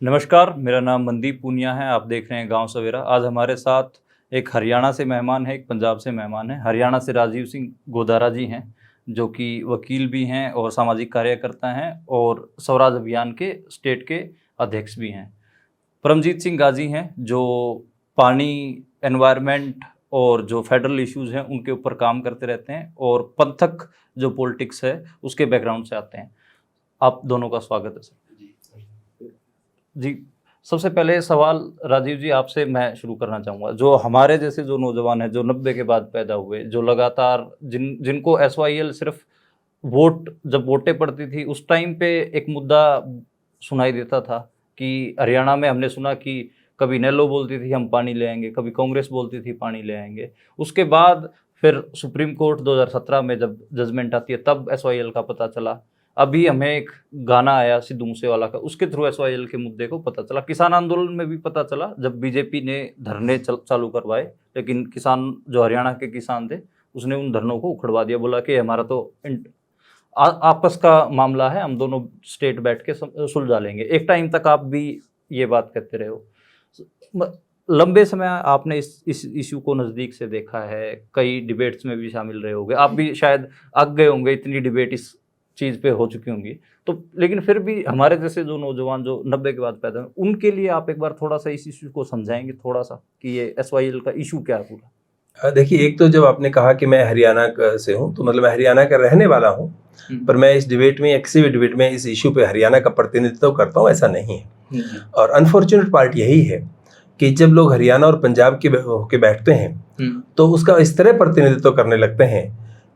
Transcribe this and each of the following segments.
नमस्कार, मेरा नाम मनदीप पूनिया है। आप देख रहे हैं गांव सवेरा। आज हमारे साथ एक हरियाणा से मेहमान है, एक पंजाब से मेहमान है। हरियाणा से राजीव सिंह गोदारा जी हैं, जो कि वकील भी हैं और सामाजिक कार्यकर्ता हैं और स्वराज अभियान के स्टेट के अध्यक्ष भी हैं। परमजीत सिंह गाजी हैं, जो पानी, एनवायरनमेंट और जो फेडरल इश्यूज़ हैं उनके ऊपर काम करते रहते हैं और पंथक जो पॉलिटिक्स है उसके बैकग्राउंड से आते हैं। आप दोनों का स्वागत है सर। जी, सबसे पहले सवाल राजीव जी आपसे मैं शुरू करना चाहूँगा। जो हमारे जैसे जो नौजवान हैं, जो 90 के बाद पैदा हुए, जो लगातार जिनको एसवाईएल सिर्फ जब वोटें पड़ती थी उस टाइम पे एक मुद्दा सुनाई देता था कि हरियाणा में हमने सुना कि कभी नेलो बोलती थी हम पानी ले आएंगे, कभी कांग्रेस बोलती थी पानी ले आएंगे। उसके बाद फिर सुप्रीम कोर्ट 2017 में जब जजमेंट आती है तब एसवाईएल का पता चला। अभी हमें एक गाना आया सिद्धू मूसेवाला का, उसके थ्रू एसवाईएल के मुद्दे को पता चला। किसान आंदोलन में भी पता चला जब बीजेपी ने धरने चालू करवाए, लेकिन किसान जो हरियाणा के किसान थे उसने उन धरनों को उखड़वा दिया, बोला कि हमारा तो आपस का मामला है, हम दोनों स्टेट बैठ के सुलझा लेंगे। एक टाइम तक आप भी ये बात कहते रहे हो। लंबे समय आपने इस इशू को नज़दीक से देखा है, कई डिबेट्स में भी शामिल रहे होंगे, आप भी शायद अग गए होंगे, इतनी डिबेट इस चीज़ पे हो चुकी होंगी। तो लेकिन फिर भी हमारे जैसे जो नौजवान जो 90 के बाद पैदा हुए, उनके लिए आप एक बार थोड़ा सा इस इशू को समझाएंगे थोड़ा सा कि ये एसवाईएल का इशू क्या है पूरा? देखिए, एक तो जब आपने कहा कि मैं हरियाणा से हूँ, तो मतलब मैं हरियाणा का रहने वाला हूँ, पर मैं इस डिबेट में, किसी भी डिबेट में इस इशू पे हरियाणा का प्रतिनिधित्व करता हूँ, ऐसा नहीं है। और अनफॉर्चुनेट पार्ट यही है कि जब लोग हरियाणा और पंजाब के होके बैठते हैं तो उसका इस तरह प्रतिनिधित्व करने लगते हैं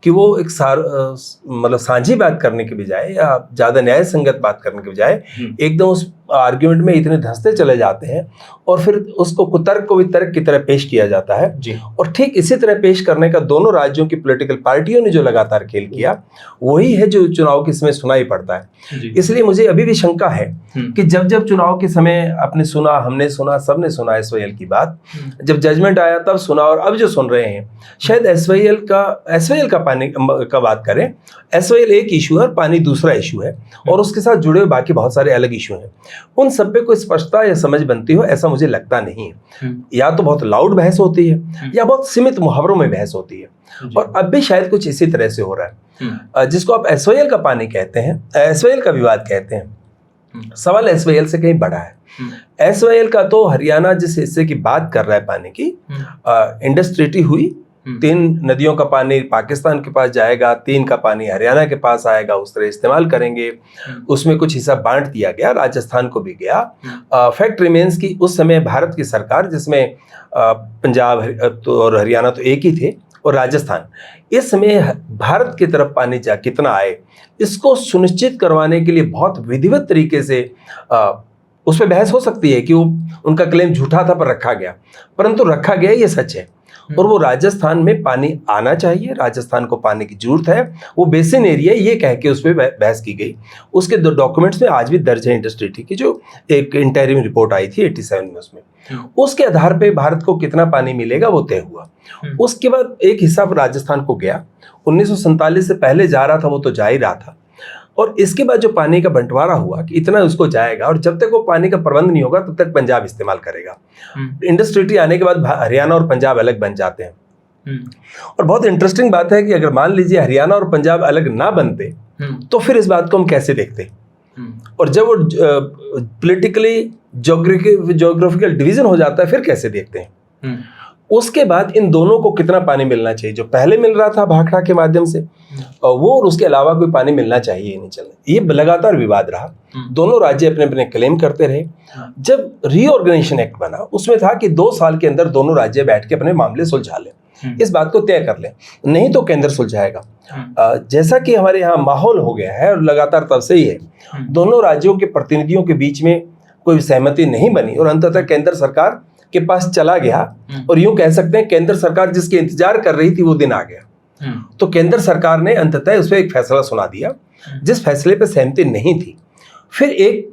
कि वो एक मतलब साझी बात करने के बजाय या ज़्यादा न्याय संगत बात करने के बजाय एकदम उस आर्ग्यूमेंट में इतने धंसते चले जाते हैं और फिर उसको कुतर्क को वितर्क की तरह पेश किया जाता है जी। और ठीक इसी तरह पेश करने का दोनों राज्यों की पॉलिटिकल पार्टियों ने जो लगातार खेल किया वही है जो चुनाव के समय सुनाई पड़ता है। इसलिए मुझे अभी भी शंका है कि जब जब चुनाव के समय आपने सुना, हमने सुना, सबने सुना एसवाईएल की बात, जब जजमेंट आया तब सुना, और अब जो सुन रहे हैं शायद एसवाईएल का पानी का बात करें। एसवाईएल एक इशू है और पानी दूसरा इशू है, और उसके साथ जुड़े हुए बाकी बहुत सारे अलग इशू हैं। उन सब पे कोई स्पष्टता या समझ बनती हो ऐसा मुझे लगता नहीं है। या तो बहुत लाउड बहस होती है या बहुत सीमित मुहावरों में बहस होती है, और अब भी शायद कुछ इसी तरह से हो रहा है। जिसको आप एसवाईएल का पानी कहते हैं, एसवाईएल का विवाद कहते हैं, सवाल एसवाईएल से कहीं बड़ा है। एसवाईएल का तो हरियाणा जिस हिस्से की बात कर रहा है पानी की, इंडस ट्रीटी हुई, 3 नदियों का पानी पाकिस्तान के पास जाएगा, 3 का पानी हरियाणा के पास आएगा, उस तरह इस्तेमाल करेंगे। उसमें कुछ हिस्सा बांट दिया गया, राजस्थान को भी गया। फैक्ट रिमेन्स की उस समय भारत की सरकार, जिसमें पंजाब और हरियाणा तो एक ही थे, और राजस्थान, इस समय भारत की तरफ पानी कितना आए इसको सुनिश्चित करवाने के लिए बहुत विधिवत तरीके से उस पर बहस हो सकती है कि वो उनका क्लेम झूठा था पर रखा गया, परंतु रखा गया ये सच है। और वो राजस्थान में पानी आना चाहिए, राजस्थान को पानी की जरूरत है, वो बेसिन एरिया ये कह के उस पर बहस की गई। उसके डॉक्यूमेंट्स में आज भी दर्ज है इंडस ट्रीटी की जो एक इंटरिम रिपोर्ट आई थी 87 में, उसमें उसके आधार पे भारत को कितना पानी मिलेगा वो तय हुआ। उसके बाद एक हिस्सा राजस्थान को गया, 1947 से पहले जा रहा था वो तो जा ही रहा था, और इसके बाद जो पानी का बंटवारा हुआ कि इतना उसको जाएगा, और जब तक वो पानी का प्रबंध नहीं होगा तब तक पंजाब इस्तेमाल करेगा। इंडस ट्रीटी आने के बाद हरियाणा और पंजाब अलग बन जाते हैं। और बहुत इंटरेस्टिंग बात है कि अगर मान लीजिए हरियाणा और पंजाब अलग ना बनते तो फिर इस बात को हम कैसे देखते, और जब वो पॉलिटिकली ज्योग्राफिकल डिवीजन हो जाता है फिर कैसे देखते हैं। उसके बाद इन दोनों को कितना पानी मिलना चाहिए, जो पहले मिल रहा था भाखड़ा के माध्यम से, वो और उसके अलावा कोई पानी मिलना चाहिए नहीं चलना, ये लगातार विवाद रहा। दोनों राज्य अपने अपने क्लेम करते रहे। जब रीऑर्गेनाइजेशन एक्ट बना उसमें था कि 2 साल के अंदर दोनों राज्य बैठ के अपने मामले सुलझा लें, इस बात को तय कर लें, नहीं तो केंद्र सुलझाएगा। जैसा कि हमारे यहाँ माहौल हो गया है और लगातार तब से ही है, दोनों राज्यों के प्रतिनिधियों के बीच में कोई सहमति नहीं बनी और अंततः केंद्र सरकार के पास चला गया, और यूं कह सकते हैं केंद्र सरकार जिसके इंतजार कर रही थी वो दिन आ गया। तो केंद्र सरकार ने अंततः उस पर एक फैसला सुना दिया जिस फैसले पे सहमति नहीं थी। फिर एक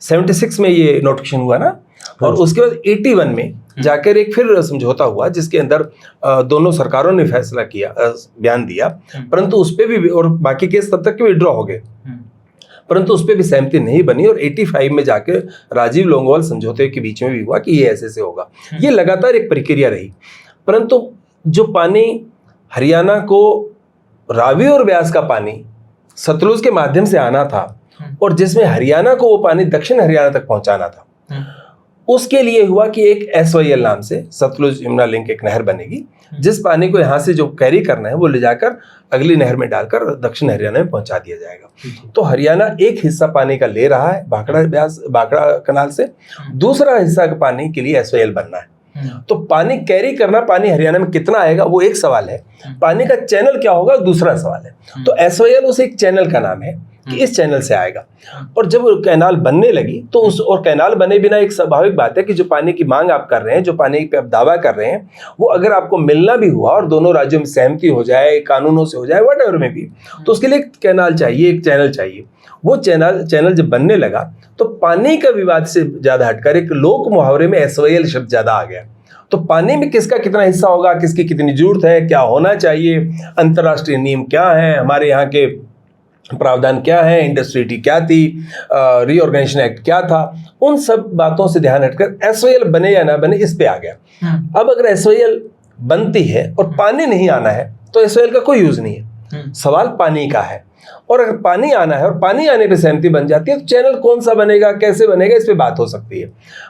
76 में ये नोटिफिकेशन हुआ ना, और उसके बाद 81 में जाकर एक फिर समझौता हुआ जिसके अंदर दोनों सरकारों ने फैसला किया, बयान दिया, परंतु उस पर भी और बाकी केस तब तक के विड्रॉ हो गए। परंतु उस पर भी सहमति नहीं बनी और 85 में जाके राजीव लोंगोवाल समझौते के बीच में भी हुआ कि ये ऐसे होगा। ये लगातार एक प्रक्रिया रही, परंतु जो पानी हरियाणा को रावी और ब्यास का पानी सतलुज के माध्यम से आना था और जिसमें हरियाणा को वो पानी दक्षिण हरियाणा तक पहुंचाना था, उसके लिए हुआ कि एक SYL नाम से सतलुज यमुना लिंक एक नहर बनेगी, जिस पानी को यहाँ से जो कैरी करना है वो ले जाकर अगली नहर में डालकर दक्षिण हरियाणा में पहुंचा दिया जाएगा। तो हरियाणा एक हिस्सा पानी का ले रहा है भाखड़ा कनाल से, दूसरा हिस्सा का पानी के लिए SYL बनना है। तो पानी कैरी करना, पानी हरियाणा में कितना आएगा वो एक सवाल है, पानी का चैनल क्या होगा दूसरा सवाल है। तो SYL उस एक चैनल का नाम है कि इस चैनल से आएगा। और जब कैनाल बनने लगी तो उस और कैनाल बने बिना एक स्वाभाविक बात है कि जो पानी की मांग आप कर रहे हैं, जो पानी पे आप दावा कर रहे हैं, वो अगर आपको मिलना भी हुआ और दोनों राज्यों में सहमति हो जाए, कानूनों से हो जाए, व्हाटएवर में भी, तो उसके लिए एक कैनाल चाहिए, एक चैनल चाहिए। वो चैनल जब बनने लगा तो पानी का विवाद से ज्यादा हटकर एक लोक मुहावरे में SYL शब्द ज्यादा आ गया। तो पानी में किसका कितना हिस्सा होगा, किसकी कितनी जरूरत है, क्या होना चाहिए, अंतर्राष्ट्रीय नियम क्या है, हमारे यहाँ के प्रावधान क्या है, इंडस्ट्री क्या थी, रीऑर्गेनाइजेशन एक्ट क्या था, उन सब बातों से ध्यान हटकर SYL बने या ना बने इस पे आ गया। अब अगर SYL बनती है और पानी नहीं आना है तो SYL का कोई यूज नहीं है, सवाल पानी का है। और अगर पानी आना है और पानी आने पे सहमति बन जाती है तो चैनल कौन सा बनेगा, कैसे बनेगा, इस पे बात हो सकती है।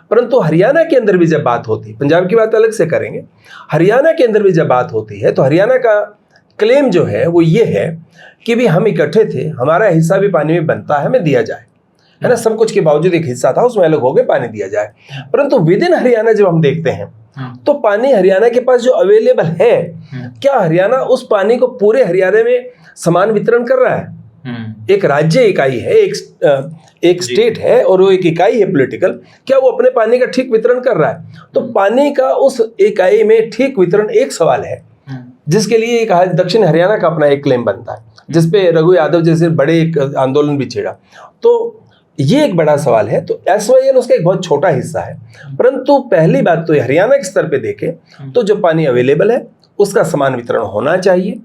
परंतु हरियाणा के अंदर भी जब बात होती है, पंजाब की बात अलग से करेंगे, हरियाणा के अंदर भी जब बात होती है तो हरियाणा का क्लेम जो है वो ये है कि भी हम इकट्ठे थे, हमारा हिस्सा भी पानी में बनता है, हमें दिया जाए, है ना। सब कुछ के बावजूद एक हिस्सा था, उसमें अलग हो गए, पानी दिया जाए। परंतु विद इन हरियाणा जब हम देखते हैं तो पानी हरियाणा के पास जो अवेलेबल है, क्या हरियाणा उस पानी को पूरे हरियाणा में समान वितरण कर रहा है? एक राज्य इकाई है, एक स्टेट है और वो एक इकाई है पॉलिटिकल, क्या वो अपने पानी का ठीक वितरण कर रहा है? तो पानी का उस इकाई में ठीक वितरण एक सवाल है, जिसके लिए एक दक्षिण हरियाणा का अपना एक क्लेम बनता है, जिसपे रघु यादव जैसे बड़े एक आंदोलन भी छेड़ा। तो ये एक बड़ा सवाल है। तो SYL उसका एक बहुत छोटा हिस्सा है, परंतु पहली बात तो हरियाणा के स्तर पे देखें तो जो पानी अवेलेबल है उसका समान वितरण होना चाहिए।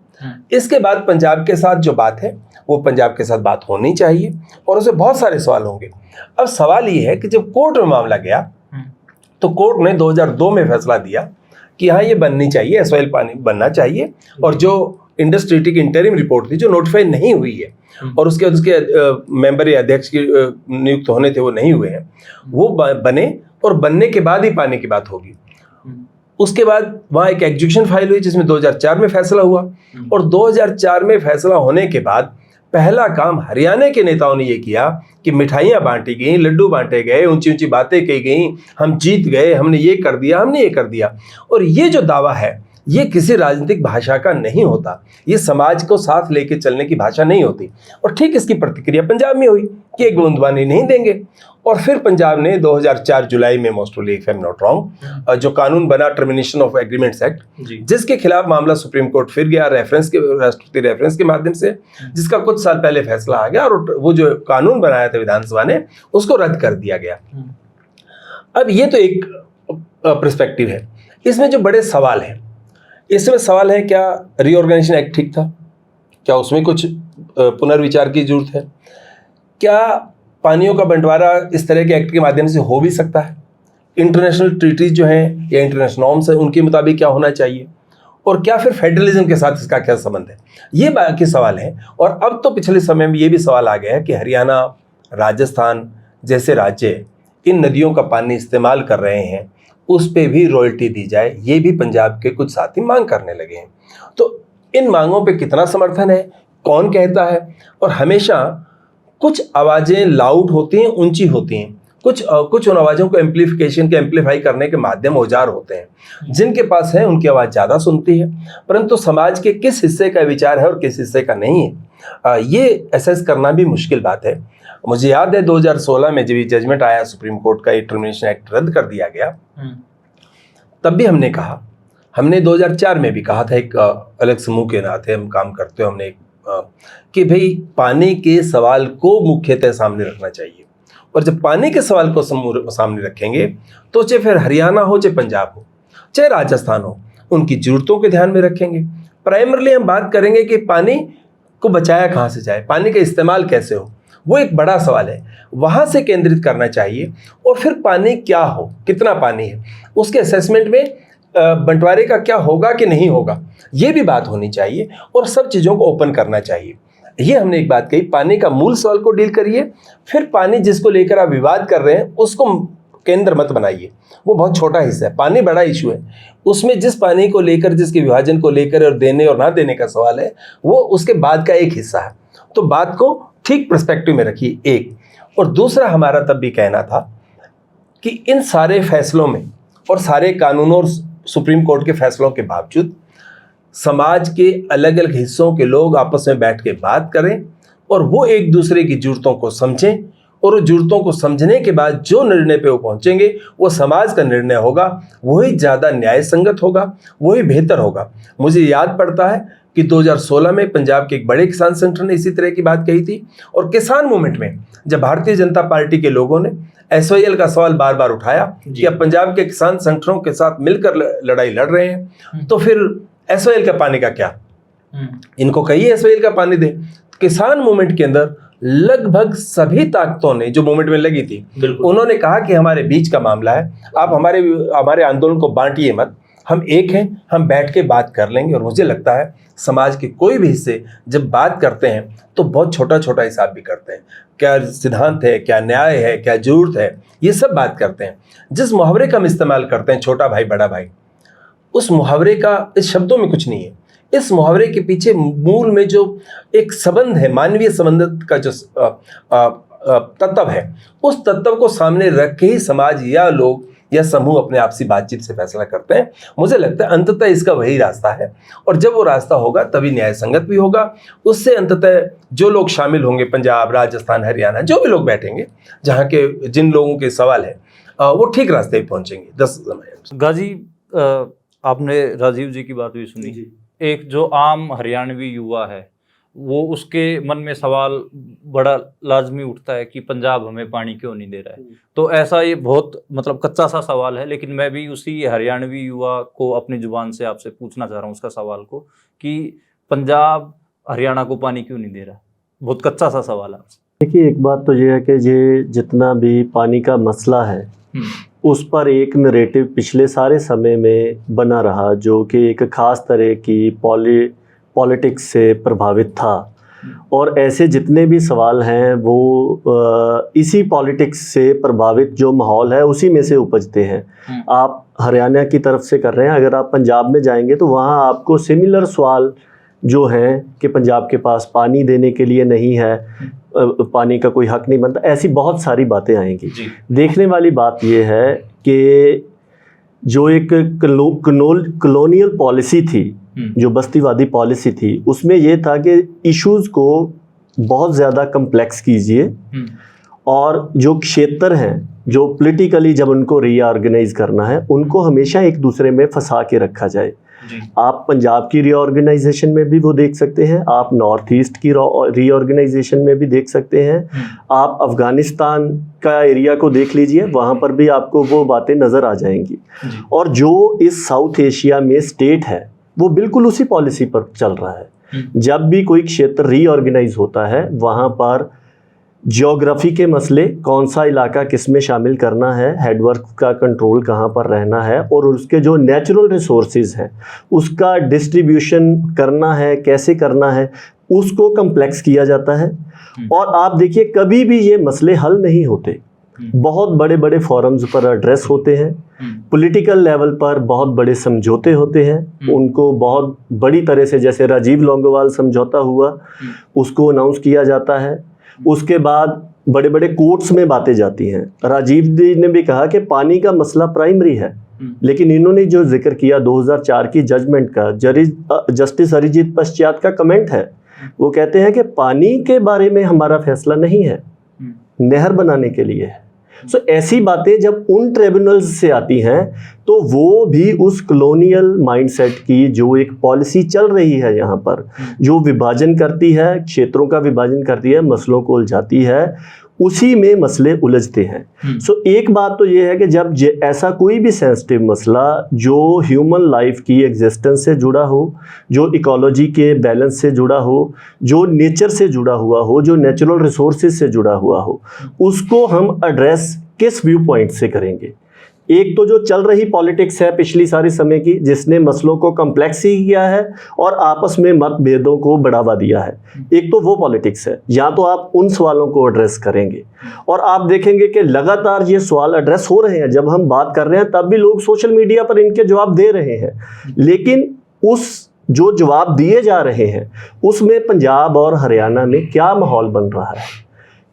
इसके बाद पंजाब के साथ जो बात है वो पंजाब के साथ बात होनी चाहिए और उसमें बहुत सारे सवाल होंगे। अब सवाल ये है कि जब कोर्ट में मामला गया तो कोर्ट ने 2002 में फैसला दिया कि हाँ ये बननी चाहिए, SYL पानी बनना चाहिए, और जो इंडस्ट्री की इंटरिम रिपोर्ट थी जो नोटिफाई नहीं हुई है और उसके मेंबर या अध्यक्ष की नियुक्त होने थे वो नहीं हुए हैं, वो बने और बनने के बाद ही पानी की बात होगी। उसके बाद वहाँ एक एग्जीक्यूशन फाइल हुई जिसमें 2004 में फैसला हुआ और 2004 में फैसला होने के बाद पहला काम हरियाणा के नेताओं ने ये किया कि मिठाइयाँ बांटी गई, लड्डू बांटे गए, ऊंची ऊंची बातें कही गई, हम जीत गए, हमने ये कर दिया, हमने ये कर दिया। और ये जो दावा है ये किसी राजनीतिक भाषा का नहीं होता, ये समाज को साथ लेके चलने की भाषा नहीं होती। और ठीक इसकी प्रतिक्रिया पंजाब में हुई कि एक बूंद पानी नहीं देंगे। और फिर पंजाब ने 2004 जुलाई में, mostly if I am not wrong, जो कानून बना टर्मिनेशन ऑफ एग्रीमेंट्स एक्ट, जिसके खिलाफ मामला सुप्रीम कोर्ट फिर गया राष्ट्रपति रेफरेंस के माध्यम से, जिसका कुछ साल पहले फैसला आ गया और वो जो कानून बनाया था विधानसभा ने उसको रद्द कर दिया गया। अब ये तो एक पर्सपेक्टिव है। इसमें जो बड़े सवाल है, इसमें सवाल है क्या रीऑर्गेनाइजेशन एक्ट ठीक था, क्या उसमें कुछ पुनर्विचार की जरूरत है, क्या पानियों का बंटवारा इस तरह के एक्ट के माध्यम से हो भी सकता है, इंटरनेशनल ट्रीटीज जो हैं या इंटरनेशनल नॉर्म्स हैं उनके मुताबिक क्या होना चाहिए, और क्या फिर फेडरलिज्म के साथ इसका क्या संबंध है, ये बाकी सवाल हैं। और अब तो पिछले समय में ये भी सवाल आ गया है कि हरियाणा, राजस्थान जैसे राज्य इन नदियों का पानी इस्तेमाल कर रहे हैं, उस पे भी रॉयल्टी दी जाए, ये भी पंजाब के कुछ साथी मांग करने लगे हैं। तो इन मांगों पे कितना समर्थन है, कौन कहता है? और हमेशा कुछ आवाज़ें लाउड होती हैं, ऊंची होती हैं, कुछ उन आवाज़ों को एम्पलीफाई करने के माध्यम औजार होते हैं, जिनके पास है उनकी आवाज़ ज़्यादा सुनती है, परंतु समाज के किस हिस्से का विचार है और किस हिस्से का नहीं है, ये एसेस करना भी मुश्किल बात है। मुझे याद है 2016 में जब ये जजमेंट आया सुप्रीम कोर्ट का, टर्मिनेशन एक्ट रद्द कर दिया गया, तब भी हमने 2004 में भी कहा था, एक अलग समूह के नाते हम काम करते हो, हमने कि भाई पानी के सवाल को मुख्यतः सामने रखना चाहिए, और जब पानी के सवाल को सामने रखेंगे तो चाहे फिर हरियाणा हो, चाहे पंजाब हो, चाहे राजस्थान हो, उनकी जरूरतों के ध्यान में रखेंगे। प्राइमरली हम बात करेंगे कि पानी को बचाया कहाँ से जाए, पानी का इस्तेमाल कैसे हो, वो एक बड़ा सवाल है, वहाँ से केंद्रित करना चाहिए। और फिर पानी क्या हो, कितना पानी है, उसके असेसमेंट में बंटवारे का क्या होगा कि नहीं होगा, ये भी बात होनी चाहिए और सब चीज़ों को ओपन करना चाहिए। ये हमने एक बात कही, पानी का मूल सवाल को डील करिए, फिर पानी जिसको लेकर आप विवाद कर रहे हैं उसको केंद्र मत बनाइए, वो बहुत छोटा हिस्सा है। पानी बड़ा इशू है, उसमें जिस पानी को लेकर, जिसके विभाजन को लेकर और देने और ना देने का सवाल है, वो उसके बाद का एक हिस्सा है। तो बात को ठीक पर्सपेक्टिव में रखिए, एक। और दूसरा, हमारा तब भी कहना था कि इन सारे फैसलों में और सारे कानूनों और सुप्रीम कोर्ट के फैसलों के बावजूद समाज के अलग अलग हिस्सों के लोग आपस में बैठ के बात करें और वो एक दूसरे की ज़रूरतों को समझें, और उन ज़रूरतों को समझने के बाद जो निर्णय पे वो पहुंचेंगे वो समाज का निर्णय होगा, वही ज़्यादा न्याय संगत होगा, वही बेहतर होगा। मुझे याद पड़ता है कि 2016 में पंजाब के एक बड़े किसान संगठन ने इसी तरह की बात कही थी, और किसान मूवमेंट में जब भारतीय जनता पार्टी के लोगों ने SYL का सवाल बार बार उठाया कि अब पंजाब के किसान संगठनों के साथ मिलकर लड़ाई लड़ रहे हैं, तो फिर SYL का पानी का क्या, इनको कहिए SYL का पानी दे। किसान मूवमेंट के अंदर लगभग सभी ताकतों ने जो मूवमेंट में लगी थी, उन्होंने कहा कि हमारे बीच का मामला है, आप हमारे आंदोलन को बांटिए मत, हम एक हैं, हम बैठ के बात कर लेंगे। और मुझे लगता है समाज के कोई भी हिस्से जब बात करते हैं तो बहुत छोटा छोटा हिसाब भी करते हैं, क्या सिद्धांत है, क्या न्याय है, क्या जरूरत है, ये सब बात करते हैं। जिस मुहावरे का हम इस्तेमाल करते हैं, छोटा भाई बड़ा भाई, उस मुहावरे का इस शब्दों में कुछ नहीं है। इस मुहावरे के पीछे मूल में जो एक संबंध है, मानवीय संबंध का जो तत्व है, उस तत्व को सामने रख के ही समाज या लोग या समूह अपने आपसी बातचीत से फैसला करते हैं। मुझे लगता है अंततः इसका वही रास्ता है, और जब वो रास्ता होगा तभी न्याय संगत भी होगा। उससे अंततः जो लोग शामिल होंगे, पंजाब, राजस्थान, हरियाणा, जो भी लोग बैठेंगे, जहाँ के जिन लोगों के सवाल है, वो ठीक रास्ते पे पहुँचेंगे। 10 समय गाजी, आपने राजीव जी की बात भी सुनी। एक जो आम हरियाणवी युवा है, वो उसके मन में सवाल बड़ा लाजमी उठता है कि पंजाब हमें पानी क्यों नहीं दे रहा है। तो ऐसा ये बहुत मतलब कच्चा सा सवाल है, लेकिन मैं भी उसी हरियाणवी युवा को अपनी जुबान से आपसे पूछना चाह रहा हूँ उसका सवाल को, कि पंजाब हरियाणा को पानी क्यों नहीं दे रहा। बहुत कच्चा सा सवाल है। देखिए, एक बात तो ये है कि ये जितना भी पानी का मसला है उस पर एक नरेटिव पिछले सारे समय में बना रहा, जो कि एक ख़ास तरह की पॉलिटिक्स से प्रभावित था। और ऐसे जितने भी सवाल हैं वो इसी पॉलिटिक्स से प्रभावित जो माहौल है उसी में से उपजते हैं। आप हरियाणा की तरफ से कर रहे हैं, अगर आप पंजाब में जाएंगे तो वहाँ आपको सिमिलर सवाल जो हैं कि पंजाब के पास पानी देने के लिए नहीं है, पानी का कोई हक नहीं बनता, ऐसी बहुत सारी बातें आएंगी। देखने वाली बात यह है कि जो एक कॉलोनियल पॉलिसी थी, जो बस्तीवादी पॉलिसी थी, उसमें यह था कि इश्यूज़ को बहुत ज़्यादा कम्प्लेक्स कीजिए और जो क्षेत्र हैं, जो पॉलिटिकली जब उनको रीऑर्गेनाइज करना है, उनको हमेशा एक दूसरे में फंसा के रखा जाए। आप पंजाब की रीऑर्गेनाइजेशन में भी वो देख सकते हैं, आप नॉर्थ ईस्ट की रीऑर्गेनाइजेशन में भी देख सकते हैं, आप अफ़गानिस्तान का एरिया को देख लीजिए, वहाँ पर भी आपको वो बातें नज़र आ जाएंगी। और जो इस साउथ एशिया में स्टेट है वो बिल्कुल उसी पॉलिसी पर चल रहा है। जब भी कोई क्षेत्र रीऑर्गेनाइज होता है, वहाँ पर जियोग्राफी के मसले, कौन सा इलाका किस में शामिल करना है, हेडवर्क का कंट्रोल कहाँ पर रहना है, और उसके जो नेचुरल रिसोर्सेज हैं उसका डिस्ट्रीब्यूशन करना है, कैसे करना है, उसको कम्प्लेक्स किया जाता है। और आप देखिए, कभी भी ये मसले हल नहीं होते। बहुत बड़े बड़े फोरम्स पर एड्रेस होते हैं, पॉलिटिकल लेवल पर बहुत बड़े समझौते होते हैं, उनको बहुत बड़ी तरह से, जैसे राजीव लोंगोवाल समझौता हुआ, उसको अनाउंस किया जाता है। उसके बाद बड़े बड़े कोर्ट्स में बातें जाती हैं। राजीव जी ने भी कहा कि पानी का मसला प्राइमरी है, लेकिन इन्होंने जो जिक्र किया 2004 की जजमेंट का, जस्टिस अरिजीत पश्चात का कमेंट है, वो कहते हैं कि पानी के बारे में हमारा फैसला नहीं है, नहर बनाने के लिए है। सो ऐसी बातें जब उन ट्रिब्यूनल्स से आती हैं तो वो भी उस कॉलोनियल माइंडसेट की जो एक पॉलिसी चल रही है यहाँ पर, जो विभाजन करती है, क्षेत्रों का विभाजन करती है, मसलों को उलझाती है, उसी में मसले उलझते हैं। सो एक बात तो ये है कि जब ऐसा कोई भी सेंसिटिव मसला जो ह्यूमन लाइफ की एग्जिस्टेंस से जुड़ा हो, जो इकोलॉजी के बैलेंस से जुड़ा हो, जो नेचर से जुड़ा हुआ हो, जो नेचुरल रिसोर्सेज से जुड़ा हुआ हो, उसको हम एड्रेस किस व्यू पॉइंट से करेंगे। एक तो जो चल रही पॉलिटिक्स है पिछली सारी समय की, जिसने मसलों को कॉम्प्लेक्स ही किया है और आपस में मतभेदों को बढ़ावा दिया है, एक तो वो पॉलिटिक्स है। या तो आप उन सवालों को एड्रेस करेंगे और आप देखेंगे कि लगातार ये सवाल एड्रेस हो रहे हैं। जब हम बात कर रहे हैं तब भी लोग सोशल मीडिया पर इनके जवाब दे रहे हैं, लेकिन उस जो जवाब दिए जा रहे हैं उसमें पंजाब और हरियाणा में क्या माहौल बन रहा है?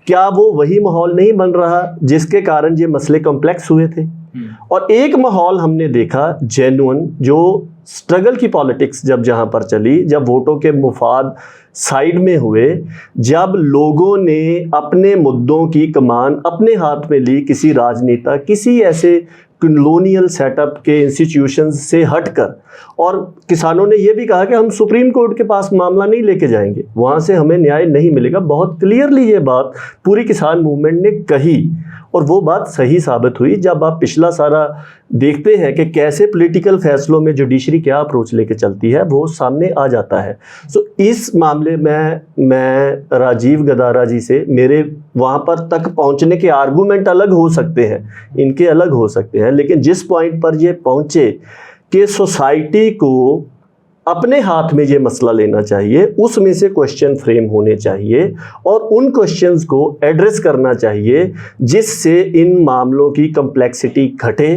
क्या वो वही माहौल नहीं बन रहा जिसके कारण ये मसले कॉम्प्लेक्स हुए थे? और एक माहौल हमने देखा जेन्युइन, जो स्ट्रगल की पॉलिटिक्स जब जहां पर चली, जब वोटों के मुफाद साइड में हुए, जब लोगों ने अपने मुद्दों की कमान अपने हाथ में ली, किसी राजनेता, किसी ऐसे कॉलोनियल सेटअप के इंस्टीट्यूशंस से हटकर, और किसानों ने यह भी कहा कि हम सुप्रीम कोर्ट के पास मामला नहीं लेके जाएंगे, वहाँ से हमें न्याय नहीं मिलेगा। बहुत क्लियरली ये बात पूरी किसान मूवमेंट ने कही और वो बात सही साबित हुई। जब आप पिछला सारा देखते हैं कि कैसे पॉलिटिकल फैसलों में जुडिशरी क्या अप्रोच लेके चलती है, वो सामने आ जाता है। सो इस मामले में मैं राजीव गदारा जी से, मेरे वहाँ पर तक पहुँचने के आर्गूमेंट अलग हो सकते हैं, इनके अलग हो सकते हैं, लेकिन जिस पॉइंट पर ये पहुँचे कि सोसाइटी को अपने हाथ में ये मसला लेना चाहिए, उसमें से क्वेश्चन फ्रेम होने चाहिए और उन क्वेश्चंस को एड्रेस करना चाहिए जिससे इन मामलों की कम्प्लेक्सिटी घटे,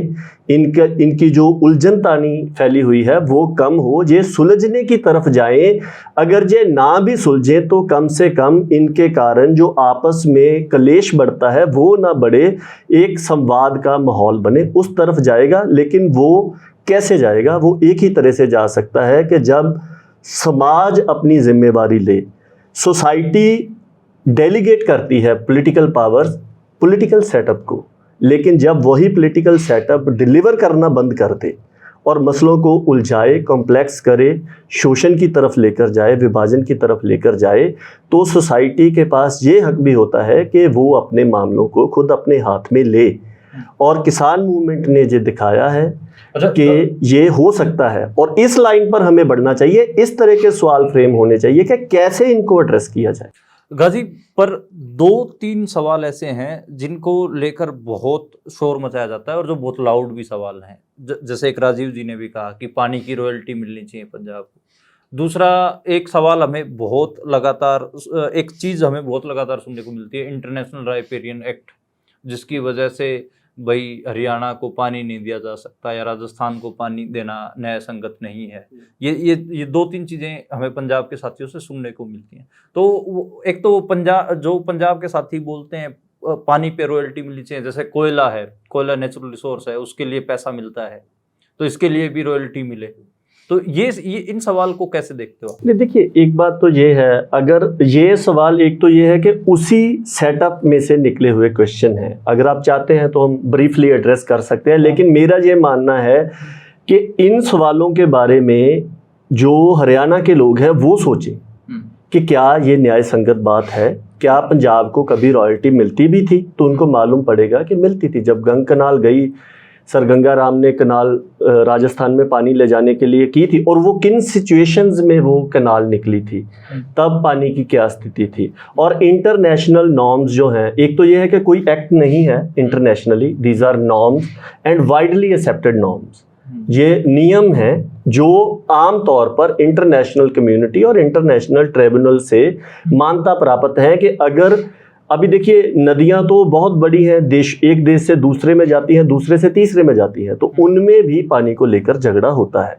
इनकी जो उलझन तानी फैली हुई है वो कम हो, ये सुलझने की तरफ जाएं। अगर ये ना भी सुलझे तो कम से कम इनके कारण जो आपस में कलेश बढ़ता है वो ना बढ़े, एक संवाद का माहौल बने, उस तरफ जाएगा। लेकिन वो कैसे जाएगा? वो एक ही तरह से जा सकता है कि जब समाज अपनी जिम्मेवारी ले, सोसाइटी डेलीगेट करती है पॉलिटिकल पावर्स पॉलिटिकल सेटअप को, लेकिन जब वही पॉलिटिकल सेटअप डिलीवर करना बंद कर दे और मसलों को उलझाए, कॉम्प्लेक्स करे, शोषण की तरफ लेकर जाए, विभाजन की तरफ लेकर जाए, तो सोसाइटी के पास ये हक भी होता है कि वो अपने मामलों को खुद अपने हाथ में ले। और किसान मूवमेंट ने ये दिखाया है कि ये हो सकता है और इस लाइन पर हमें बढ़ना चाहिए। इस तरह के सवाल फ्रेम होने चाहिए कि कैसे इनको एड्रेस किया जाए। गाजी, पर 2-3 सवाल ऐसे हैं जिनको लेकर बहुत शोर मचाया जाता है और जो बहुत लाउड भी सवाल हैं। जैसे एक राजीव जी ने भी कहा कि पानी की रॉयल्टी मिलनी चाहिए पंजाब को। दूसरा एक सवाल हमें बहुत लगातार, एक चीज़ हमें बहुत लगातार सुनने को मिलती है, इंटरनेशनल राइपेरियन एक्ट, जिसकी वजह से भाई हरियाणा को पानी नहीं दिया जा सकता या राजस्थान को पानी देना न्याय संगत नहीं है। ये 2-3 चीज़ें हमें पंजाब के साथियों से सुनने को मिलती हैं। तो एक तो पंजाब के साथी बोलते हैं पानी पे रॉयल्टी मिलनी चाहिए, जैसे कोयला है, कोयला नेचुरल रिसोर्स है, उसके लिए पैसा मिलता है, तो इसके लिए भी रॉयल्टी मिले। तो ये इन सवाल को कैसे देखते हो? नहीं, देखिए एक बात तो ये है, अगर ये सवाल एक तो ये है कि उसी सेटअप में से निकले हुए क्वेश्चन हैं, अगर आप चाहते हैं तो हम ब्रीफली एड्रेस कर सकते हैं, लेकिन मेरा ये मानना है कि इन सवालों के बारे में जो हरियाणा के लोग हैं वो सोचें कि क्या ये न्याय संगत बात है, क्या पंजाब को कभी रॉयल्टी मिलती भी थी? तो उनको मालूम पड़ेगा कि मिलती थी। जब गंग कनाल गई, सर गंगा राम ने कनाल राजस्थान में पानी ले जाने के लिए की थी, और वो किन सिचुएशंस में वो कनाल निकली थी, तब पानी की क्या स्थिति थी। और इंटरनेशनल नॉर्म्स जो हैं, एक तो ये है कि कोई एक्ट नहीं है internationally, these are norms and widely accepted norms. ये नियम हैं जो आम तौर पर इंटरनेशनल कम्युनिटी और इंटरनेशनल ट्रिब्यूनल से मान्यता प्राप्त है कि अगर, अभी देखिए नदियां तो बहुत बड़ी हैं, एक देश से दूसरे में जाती हैं, दूसरे से तीसरे में जाती हैं, तो उनमें भी पानी को लेकर झगड़ा होता है,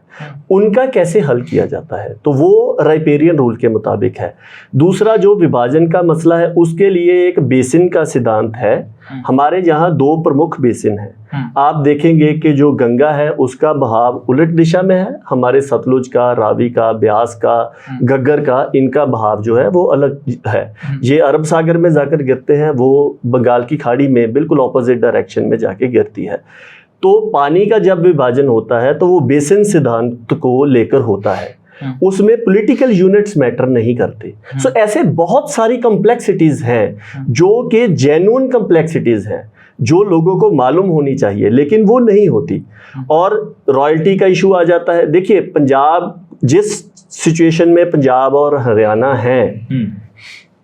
उनका कैसे हल किया जाता है, तो वो राइपेरियन रूल के मुताबिक है। दूसरा जो विभाजन का मसला है, उसके लिए एक बेसिन का सिद्धांत है। हमारे यहाँ 2 प्रमुख बेसिन हैं। आप देखेंगे कि जो गंगा है उसका बहाव उलट दिशा में है, हमारे सतलुज का, रावी का, ब्यास का, घग्गर का, इनका बहाव जो है वो अलग है। ये अरब सागर में जाकर गिरते हैं, वो बंगाल की खाड़ी में बिल्कुल ऑपोजिट डायरेक्शन में जाके गिरती है। तो पानी का जब विभाजन होता है तो वो बेसिन सिद्धांत को लेकर होता है। उसमें पॉलिटिकल यूनिट्स मैटर नहीं करते। सो ऐसे बहुत सारी कॉम्प्लेक्सिटीज हैं जो कि जेन्युइन कॉम्प्लेक्सिटीज हैं जो लोगों को मालूम होनी चाहिए, लेकिन वो नहीं होती। और रॉयल्टी का इशू आ जाता है। देखिए, पंजाब जिस सिचुएशन में पंजाब और हरियाणा है,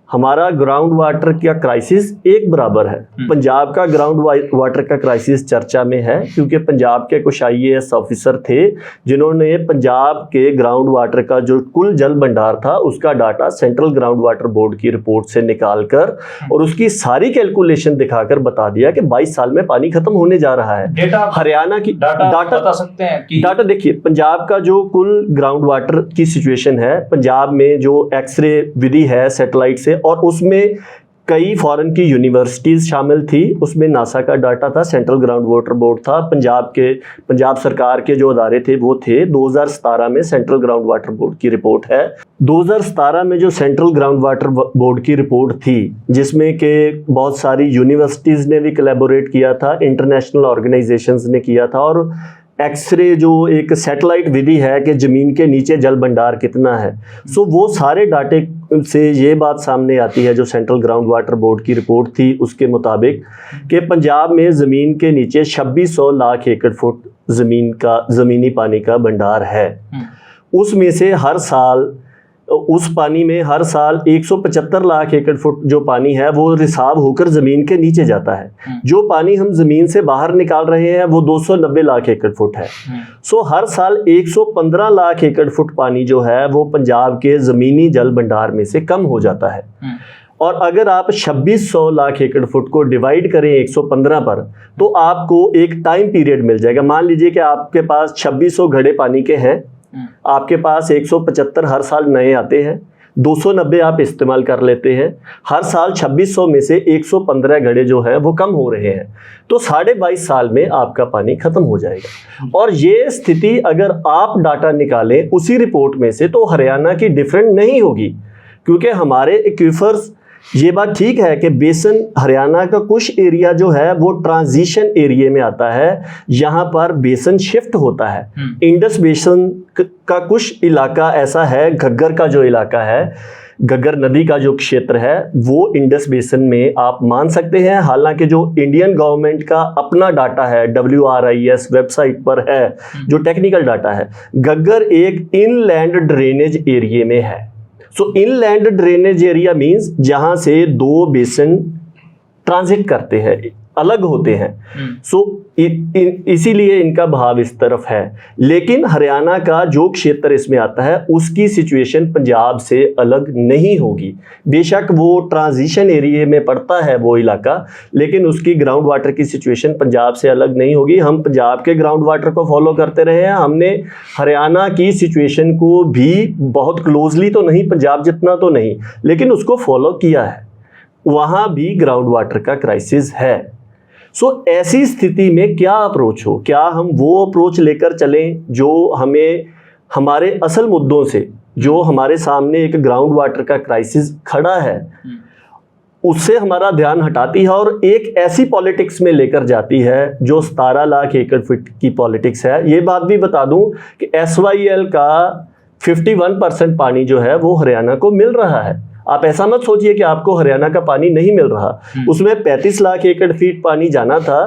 हमारा ग्राउंड वाटर का क्राइसिस एक बराबर है। पंजाब का ग्राउंड वाटर का क्राइसिस चर्चा में है क्योंकि पंजाब के कुछ IAS ऑफिसर थे जिन्होंने पंजाब के ग्राउंड वाटर का जो कुल जल भंडार था उसका data central ground water board की रिपोर्ट से निकालकर और उसकी सारी कैलकुलेशन दिखाकर बता दिया कि 22 साल में पानी खत्म होने जा रहा है। डेटा हरियाणा की डाटा बता सकते हैं कि डाटा देखिए, पंजाब का जो कुल ग्राउंड वाटर की सिचुएशन है, पंजाब में जो एक्सरे विधि है सैटेलाइट से, और उसमें कई फॉरेन की यूनिवर्सिटीज़ शामिल थी, उसमें नासा का डाटा था, सेंट्रल ग्राउंड वाटर बोर्ड था, पंजाब सरकार के जो अदारे थे वो थे। 2017 में सेंट्रल ग्राउंड वाटर बोर्ड की रिपोर्ट है। 2017 में जो सेंट्रल ग्राउंड वाटर बोर्ड की रिपोर्ट थी जिसमें कि बहुत सारी यूनिवर्सिटीज़ ने भी कोलैबोरेट किया था, इंटरनेशनल ऑर्गेनाइजेशंस ने किया था, और एक्सरे जो एक सैटेलाइट विधि है कि ज़मीन के नीचे जल भंडार कितना है, सो वो सारे डाटे से ये बात सामने आती है जो सेंट्रल ग्राउंड वाटर बोर्ड की रिपोर्ट थी उसके मुताबिक कि पंजाब में ज़मीन के नीचे 2600 लाख एकड़ फुट ज़मीनी पानी का भंडार है। उसमें से हर साल उस पानी में हर साल 175 लाख एकड़ फुट जो पानी है वो रिसाव होकर ज़मीन के नीचे जाता है। जो पानी हम ज़मीन से बाहर निकाल रहे हैं वो 290 लाख एकड़ फुट है। सो हर साल 115 लाख एकड़ फुट पानी जो है वो पंजाब के ज़मीनी जल भंडार में से कम हो जाता है। और अगर आप 2600 लाख एकड़ फुट को डिवाइड करें 115 पर तो आपको एक टाइम पीरियड मिल जाएगा। मान लीजिए कि आपके पास 2600 घड़े पानी के हैं, आपके पास 175 हर साल नए आते हैं, 290 आप इस्तेमाल कर लेते हैं, हर साल 2600 में से 115 घड़े जो हैं वो कम हो रहे हैं, तो 22.5 साल में आपका पानी खत्म हो जाएगा। और ये स्थिति अगर आप डाटा निकालें उसी रिपोर्ट में से तो हरियाणा की डिफरेंट नहीं होगी, क्योंकि हमारे एक्वीफर्स, ये बात ठीक है कि बेसन हरियाणा का कुछ एरिया जो है वो ट्रांजिशन एरिया में आता है, यहाँ पर बेसन शिफ्ट होता है। इंडस बेसन का कुछ इलाका ऐसा है, घग्गर का जो इलाका है, घग्गर नदी का जो क्षेत्र है वो इंडस बेसन में आप मान सकते हैं। हालांकि जो इंडियन गवर्नमेंट का अपना डाटा है WRIS वेबसाइट पर है, जो टेक्निकल डाटा है, घग्गर एक इनलैंड ड्रेनेज एरिया में है। सो इनलैंड ड्रेनेज एरिया मींस जहां से दो बेसन ट्रांजिट करते हैं, अलग होते हैं। सो इसीलिए इनका भाव इस तरफ है। लेकिन हरियाणा का जो क्षेत्र इसमें आता है उसकी सिचुएशन पंजाब से अलग नहीं होगी। बेशक वो ट्रांजिशन एरिया में पड़ता है वो इलाका, लेकिन उसकी ग्राउंड वाटर की सिचुएशन पंजाब से अलग नहीं होगी। हम पंजाब के ग्राउंड वाटर को फॉलो करते रहे हैं, हमने हरियाणा की सिचुएशन को भी बहुत क्लोजली तो नहीं, पंजाब जितना तो नहीं, लेकिन उसको फॉलो किया है। वहाँ भी ग्राउंड वाटर का क्राइसिस है। सो ऐसी स्थिति में क्या अप्रोच हो? क्या हम वो अप्रोच लेकर चलें जो हमें हमारे असल मुद्दों से, जो हमारे सामने एक ग्राउंड वाटर का क्राइसिस खड़ा है, उससे हमारा ध्यान हटाती है और एक ऐसी पॉलिटिक्स में लेकर जाती है जो 17 लाख एकड़ फीट की पॉलिटिक्स है। ये बात भी बता दूं कि SYL का 51% पानी जो है वो हरियाणा को मिल रहा है। आप ऐसा मत सोचिए कि आपको हरियाणा का पानी नहीं मिल रहा। उसमें 35 लाख एकड़ फीट पानी जाना था,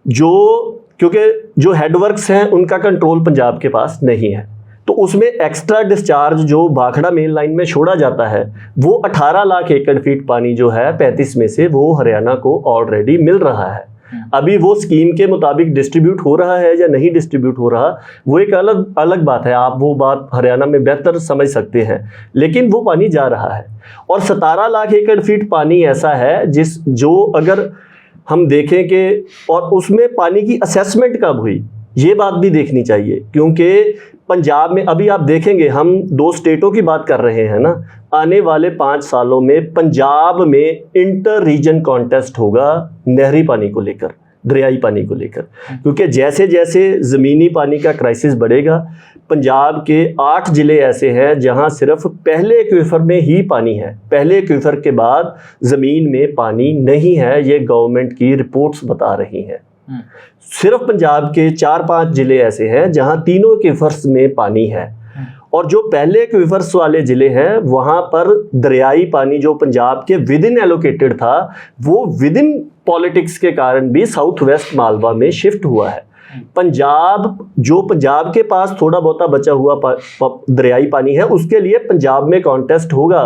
क्योंकि जो हेडवर्क्स हैं उनका कंट्रोल पंजाब के पास नहीं है, तो उसमें एक्स्ट्रा डिस्चार्ज जो भाखड़ा मेन लाइन में छोड़ा जाता है वो 18 लाख एकड़ फीट पानी जो है 35 में से वो हरियाणा को ऑलरेडी मिल रहा है। अभी वो स्कीम के मुताबिक डिस्ट्रीब्यूट हो रहा है या नहीं डिस्ट्रीब्यूट हो रहा, वो एक अलग बात है। आप वो बात हरियाणा में बेहतर समझ सकते हैं, लेकिन वो पानी जा रहा है। और 17 लाख एकड़ फीट पानी ऐसा है जो अगर हम देखें कि, और उसमें पानी की असेसमेंट कब हुई ये बात भी देखनी चाहिए, क्योंकि पंजाब में अभी आप देखेंगे, हम 2 स्टेटों की बात कर रहे हैं ना, आने वाले 5 सालों में पंजाब में इंटर रीजन कॉन्टेस्ट होगा नहरी पानी को लेकर, दरियाई पानी को लेकर, क्योंकि जैसे जैसे ज़मीनी पानी का क्राइसिस बढ़ेगा, पंजाब के 8 ज़िले ऐसे हैं जहां सिर्फ पहले एक्वीफर में ही पानी है, पहले एक्वीफर के बाद ज़मीन में पानी नहीं है। ये गवर्नमेंट की रिपोर्ट्स बता रही हैं। सिर्फ पंजाब के 4-5 ज़िले ऐसे हैं जहां तीनों एक्वीफर्स में पानी है। और जो पहले एक्वीफर्स वाले ज़िले हैं वहाँ पर दरियाई पानी जो पंजाब के विद इन एलोकेटेड था, वो विद इन पॉलिटिक्स के कारण भी साउथ वेस्ट मालवा में शिफ्ट हुआ है। पंजाब के पास थोड़ा बहुता बचा हुआ दरियाई पानी है, उसके लिए पंजाब में कॉन्टेस्ट होगा,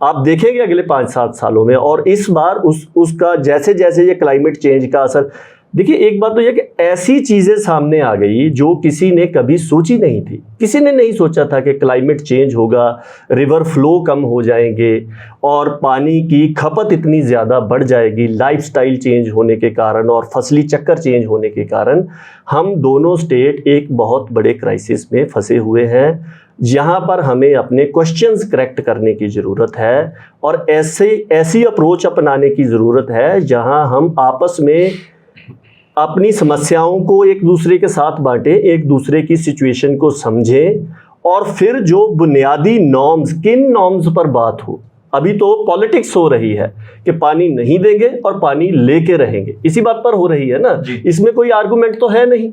आप देखेंगे अगले 5-7 सालों में। और इस बार उसका जैसे जैसे ये क्लाइमेट चेंज का असर, देखिए एक बात तो यह कि ऐसी चीज़ें सामने आ गई जो किसी ने कभी सोची नहीं थी। किसी ने नहीं सोचा था कि क्लाइमेट चेंज होगा, रिवर फ्लो कम हो जाएंगे और पानी की खपत इतनी ज़्यादा बढ़ जाएगी लाइफस्टाइल चेंज होने के कारण और फसली चक्कर चेंज होने के कारण। हम दोनों स्टेट एक बहुत बड़े क्राइसिस में फंसे हुए हैं, जहाँ पर हमें अपने क्वेश्चंस करेक्ट करने की ज़रूरत है और ऐसी अप्रोच अपनाने की ज़रूरत है जहाँ हम आपस में अपनी समस्याओं को एक दूसरे के साथ बांटें, एक दूसरे की सिचुएशन को समझें और फिर जो बुनियादी नॉर्म्स, किन नॉर्म्स पर बात हो। अभी तो पॉलिटिक्स हो रही है कि पानी नहीं देंगे और पानी लेके रहेंगे, इसी बात पर हो रही है ना। इसमें कोई आर्गुमेंट तो है नहीं,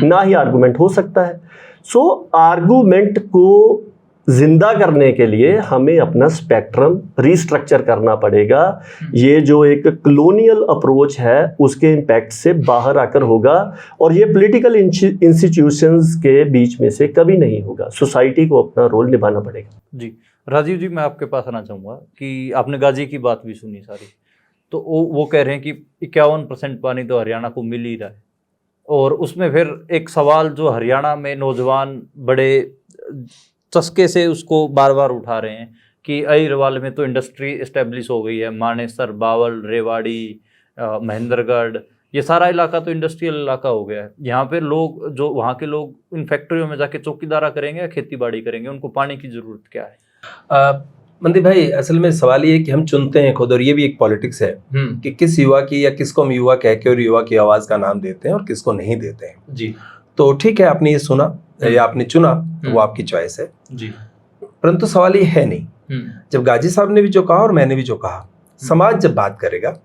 ना ही आर्गुमेंट हो सकता है। सो आर्गुमेंट को जिंदा करने के लिए हमें अपना स्पेक्ट्रम रीस्ट्रक्चर करना पड़ेगा। ये जो एक कॉलोनियल अप्रोच है उसके इम्पैक्ट से बाहर आकर होगा और ये पॉलिटिकल इंस्टीट्यूशंस के बीच में से कभी नहीं होगा। सोसाइटी को अपना रोल निभाना पड़ेगा। जी राजीव जी, मैं आपके पास आना चाहूँगा कि आपने गाजी की बात भी सुनी सारी, तो वो कह रहे हैं कि 51% पानी तो हरियाणा को मिल ही रहा है। और उसमें फिर एक सवाल जो हरियाणा में नौजवान बड़े चस्के से उसको बार बार उठा रहे हैं कि अहिरवाल में तो इंडस्ट्री इस्टेब्लिश हो गई है, मानेसर, बावल, रेवाड़ी, महेंद्रगढ़, ये सारा इलाका तो इंडस्ट्रियल इलाका हो गया है। यहाँ पे लोग, जो वहाँ के लोग इन फैक्ट्रियों में जाके चौकीदारा करेंगे या खेती बाड़ी करेंगे, उनको पानी की ज़रूरत क्या है? मंदिर भाई, असल में सवाल ये है कि हम चुनते हैं खुद, और ये भी एक पॉलिटिक्स है कि किस युवा की या किसको हम युवा कह के और युवा की आवाज़ का नाम देते हैं और किसको नहीं देते हैं। जी, तो ठीक है, आपने ये सुना या आपने चुना, वो आपकी चॉइस है जी। परंतु सवाल ये है नहीं। जब गाजी साहब ने भी जो कहा और मैंने भी जो कहा, समाज जब बात करेगा,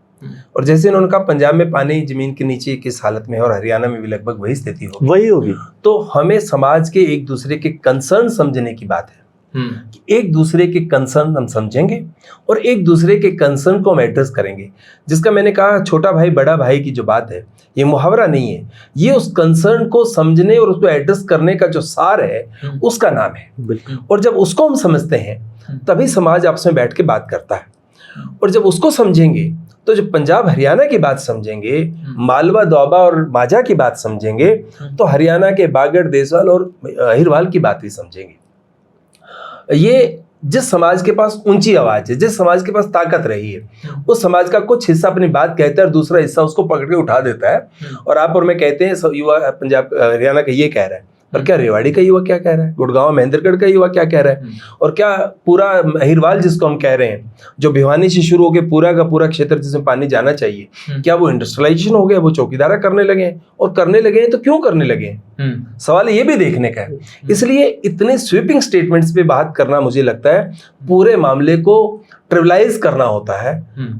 और जैसे इन्होंने कहा पंजाब में पानी जमीन के नीचे किस हालत में है और हरियाणा में भी लगभग वही स्थिति होगी, तो हमें समाज के एक दूसरे के कंसर्न समझने की बात है कि एक दूसरे के कंसर्न हम समझेंगे और एक दूसरे के कंसर्न को हम एड्रेस करेंगे। जिसका मैंने कहा छोटा भाई बड़ा भाई की जो बात है, ये मुहावरा नहीं है, ये उस कंसर्न को समझने और उसको एड्रेस करने का जो सार है उसका नाम है। और जब उसको हम समझते हैं तभी समाज आपस में बैठ के बात करता है। और जब उसको समझेंगे तो जब पंजाब हरियाणा की बात समझेंगे, मालवा, दोआबा और माझा की बात समझेंगे, तो हरियाणा के बागड़, देसवाल और अहिरवाल की बात भी समझेंगे। ये जिस समाज के पास ऊंची आवाज है, जिस समाज के पास ताकत रही है, उस समाज का कुछ हिस्सा अपनी बात कहता है और दूसरा हिस्सा उसको पकड़ के उठा देता है। और आप और मैं कहते हैं युवा पंजाब हरियाणा का ये कह रहा है, पर क्या रेवाड़ी का युवा क्या कह रहा है, गुड़गांव महेंद्रगढ़ का युवा क्या कह रहा है, और क्या पूरा अहिरवाल जिसको हम कह रहे हैं, जो भिवानी से शुरू होकर पूरा का पूरा क्षेत्र जिसमें पानी जाना चाहिए, क्या वो इंडस्ट्रियलाइजेशन हो गया, वो चौकीदारा करने लगे हैं? और करने लगे हैं तो क्यों करने लगे हैं? सवाल ये भी देखने का है। इसलिए इतने स्वीपिंग स्टेटमेंट्स पे बात करना मुझे लगता है पूरे मामले को ट्रिवलाइज करना होता है,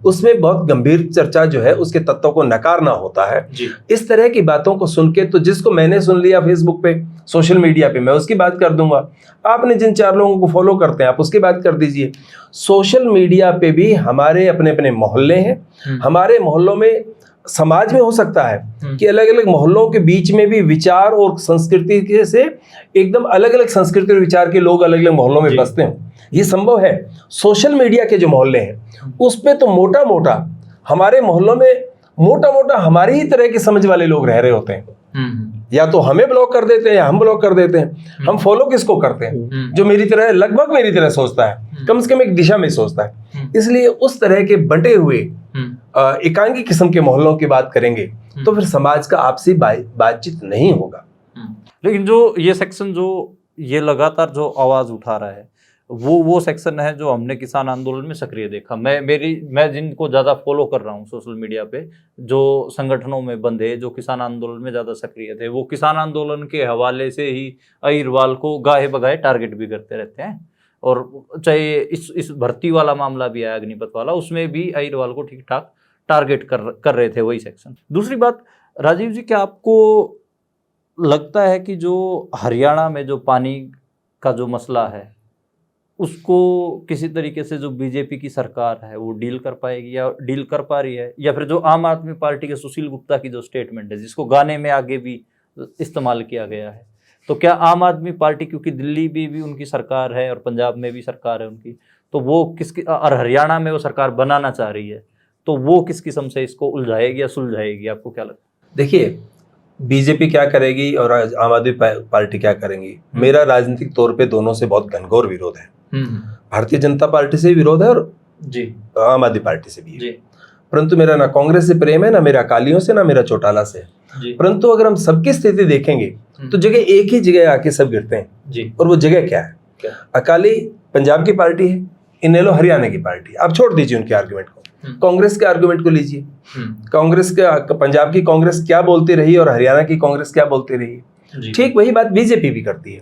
उसमें बहुत गंभीर चर्चा जो है उसके तत्वों को नकारना होता है। इस तरह की बातों को सुन के, तो जिसको मैंने सुन लिया फेसबुक पे, सोशल मीडिया पे, मैं उसकी बात कर दूंगा। आपने जिन 4 लोगों को फॉलो करते हैं आप उसकी बात कर दीजिए। सोशल मीडिया पे भी हमारे अपने अपने मोहल्ले हैं, हमारे मोहल्लों में समाज में हो सकता है कि अलग अलग मोहल्लों के बीच में भी विचार और संस्कृति से एकदम अलग अलग संस्कृति और विचार के लोग अलग अलग मोहल्लों में बसते हैं, ये संभव है। सोशल मीडिया के जो मोहल्ले हैं उस पे तो मोटा मोटा हमारे मोहल्लों में मोटा मोटा हमारी ही तरह की समझ वाले लोग रह रहे होते हैं। या तो हमें ब्लॉक कर देते हैं या हम ब्लॉक कर देते हैं। हम फॉलो किसको करते हैं? जो मेरी तरह, लगभग मेरी तरह सोचता है, कम से कम एक दिशा में सोचता है। इसलिए उस तरह के बंटे हुए एकांगी किस्म के मोहल्लों की बात करेंगे तो फिर समाज का आपसी बातचीत नहीं होगा। लेकिन जो ये सेक्शन जो ये लगातार जो आवाज उठा रहा है वो सेक्शन है जो हमने किसान आंदोलन में सक्रिय देखा। मैं जिनको ज़्यादा फॉलो कर रहा हूँ सोशल मीडिया पे, जो संगठनों में बंधे, जो किसान आंदोलन में ज़्यादा सक्रिय थे, वो किसान आंदोलन के हवाले से ही अहिरवाल को गाहे बगाहे टारगेट भी करते रहते हैं। और चाहे इस भर्ती वाला मामला भी आया, अग्निपथ वाला, उसमें भी अहिरवाल को ठीक ठाक टारगेट कर रहे थे वही सेक्शन। दूसरी बात, राजीव जी, क्या आपको लगता है कि जो हरियाणा में जो पानी का जो मसला है उसको किसी तरीके से जो बीजेपी की सरकार है वो डील कर पाएगी या डील कर पा रही है, या फिर जो आम आदमी पार्टी के सुशील गुप्ता की जो स्टेटमेंट है जिसको गाने में आगे भी इस्तेमाल किया गया है, तो क्या आम आदमी पार्टी, क्योंकि दिल्ली भी उनकी सरकार है और पंजाब में भी सरकार है उनकी, तो वो किसकी, और हरियाणा में वो सरकार बनाना चाह रही है, तो वो किस किस्म से इसको उलझाएगी या सुलझाएगी, आपको क्या लगता है? देखिए, बीजेपी क्या करेगी और आम आदमी पार्टी क्या करेंगी, मेरा राजनीतिक तौर पे दोनों से बहुत घनघोर विरोध है। भारतीय जनता पार्टी से विरोध है और जी आम आदमी पार्टी से भी जी परंतु मेरा ना कांग्रेस से प्रेम है, ना मेरा अकालियों से, ना मेरा चौटाला से। परंतु अगर हम सबकी स्थिति देखेंगे तो जगह एक ही जगह आके सब गिरते हैं जी। और वो जगह क्या है? अकाली पंजाब की पार्टी है, इनेलो हरियाणा की पार्टी। आप छोड़ दीजिए उनके आर्गुमेंट को, कांग्रेस के आर्गुमेंट को लीजिए। कांग्रेस का, पंजाब की कांग्रेस क्या बोलती रही और हरियाणा की कांग्रेस क्या बोलती रही, ठीक वही बात बीजेपी भी करती है।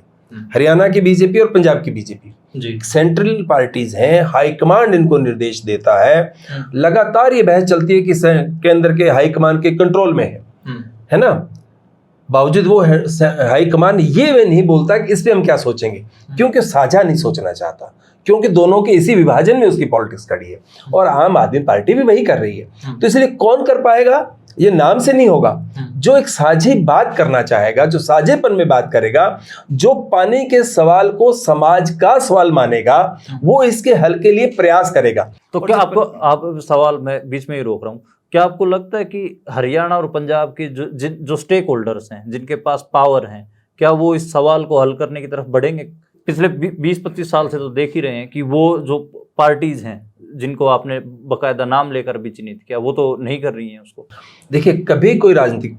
हरियाणा की बीजेपी और पंजाब की बीजेपी सेंट्रल पार्टीज हैं, हाईकमांड इनको निर्देश देता है, लगातार ये बहस चलती है कि केंद्र के हाईकमांड के कंट्रोल में है ना, बावजूद वो हाईकमांड ये नहीं बोलता कि इस पे हम क्या सोचेंगे, क्योंकि साझा नहीं सोचना चाहता, क्योंकि दोनों के इसी विभाजन में उसकी पॉलिटिक्स खड़ी है और आम आदमी पार्टी भी वही कर रही है। तो इसलिए कौन कर पाएगा, ये नाम से नहीं होगा। जो एक साझी बात करना चाहेगा, जो साझेपन में बात करेगा, जो पानी के सवाल को समाज का सवाल मानेगा, वो इसके हल के लिए प्रयास करेगा। तो क्या आपको, आप सवाल मैं बीच में ही रोक रहा हूँ, क्या आपको लगता है कि हरियाणा और पंजाब के जो स्टेक होल्डर्स हैं, जिनके पास पावर हैं, क्या वो इस सवाल को हल करने की तरफ बढ़ेंगे? पिछले 20-25 साल से तो देख ही रहे हैं कि वो जो पार्टीज हैं जिनको आपने बकायदा नाम लेकर भी चिन्हित किया, वो तो नहीं कर रही हैं उसको। देखिए, कभी कोई राजनीतिक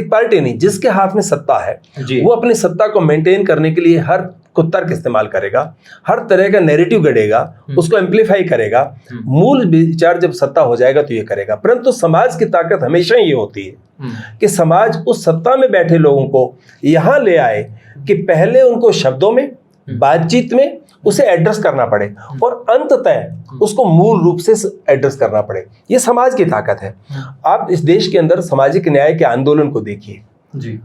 पार्टी नहीं, जिसके हाथ में सत्ता है वो अपनी सत्ता को मेंटेन करने के लिए हर कुतर्क इस्तेमाल करेगा, हर तरह का नैरेटिव गढ़ेगा, उसको एम्प्लीफाई करेगा। मूल विचार जब सत्ता हो जाएगा तो ये करेगा। परंतु समाज की ताकत हमेशा ये होती है कि समाज उस सत्ता में बैठे लोगों को यहां ले आए कि पहले उनको शब्दों में, बातचीत में उसे एड्रेस करना पड़े और अंततः उसको मूल रूप से एड्रेस करना पड़े। ये समाज की ताकत है। आप इस देश के अंदर सामाजिक न्याय के आंदोलन को देखिए जी।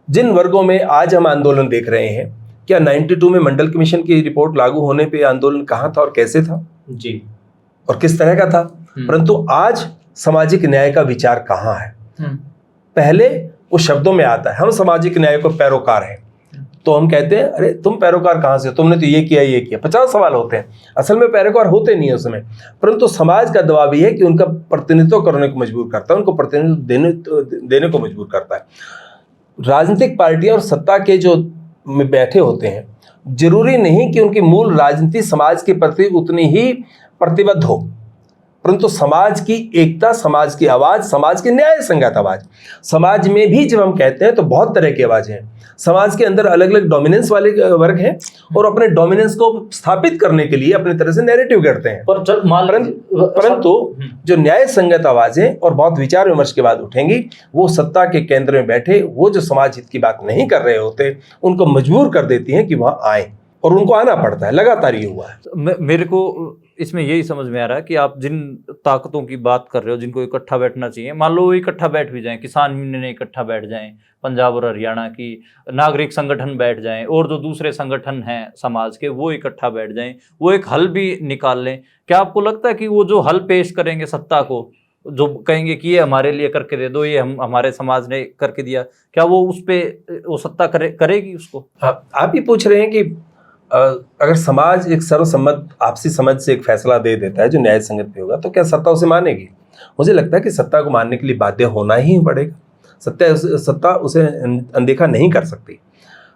जिन वर्गों में आज हम आंदोलन देख रहे हैं, क्या 92 में मंडल कमीशन की रिपोर्ट लागू होने पे आंदोलन कहाँ था और कैसे था जी, और किस तरह का था? परंतु आज सामाजिक न्याय का विचार कहाँ है? पहले वो शब्दों में आता है, हम सामाजिक न्याय को पैरोकार हैं, तो हम कहते हैं अरे तुम पैरोकार कहाँ से, तुमने तो ये किया, 50 सवाल होते हैं। असल में पैरोकार होते नहीं है उसमें, परंतु समाज का दबाव ये है कि उनका प्रतिनिधित्व करने को मजबूर करता है, उनको प्रतिनिधित्व देने को मजबूर करता है। राजनीतिक पार्टियां और सत्ता के जो में बैठे होते हैं, जरूरी नहीं कि उनकी मूल राजनीति समाज के प्रति उतनी ही प्रतिबद्ध हो, परंतु समाज की एकता, समाज की आवाज, समाज की न्याय संगत आवाज। समाज में भी जब हम कहते हैं तो बहुत तरह की आवाज है। समाज के अंदर अलग अलग डोमिनेंस वाले वर्ग हैं और अपने डोमिनेंस को स्थापित करने के लिए अपनी तरह से नैरेटिव करते हैं, परंतु जो न्याय संगत आवाजें और बहुत विचार विमर्श के बाद उठेंगी, वो सत्ता के केंद्र में बैठे वो जो समाज हित की बात नहीं कर रहे होते, उनको मजबूर कर देती हैं कि वहां आए, और उनको आना पड़ता है। लगातार ये हुआ है। मेरे को इसमें यही समझ में आ रहा है कि आप जिन ताकतों की बात कर रहे हो, जिनको इकट्ठा बैठना चाहिए, मान लो वो इकट्ठा बैठ भी जाएं, किसान यूनियन इकट्ठा बैठ जाएं, पंजाब और हरियाणा की नागरिक संगठन बैठ जाएं, और जो दूसरे संगठन हैं समाज के वो इकट्ठा बैठ जाएं, वो एक हल भी निकाल लें, क्या आपको लगता है कि वो जो हल पेश करेंगे सत्ता को, जो कहेंगे कि ये हमारे लिए करके दे दो, ये हम हमारे समाज ने करके दिया, क्या वो उस पर वो सत्ता करेगी उसको? आप ही पूछ रहे हैं कि अगर समाज एक सर्वसम्मत आपसी समझ से एक फैसला दे देता है जो न्याय संगत पे होगा, तो क्या सत्ता उसे मानेगी? मुझे लगता है कि सत्ता को मानने के लिए बाध्य होना ही पड़ेगा। सत्ता उसे अनदेखा नहीं कर सकती।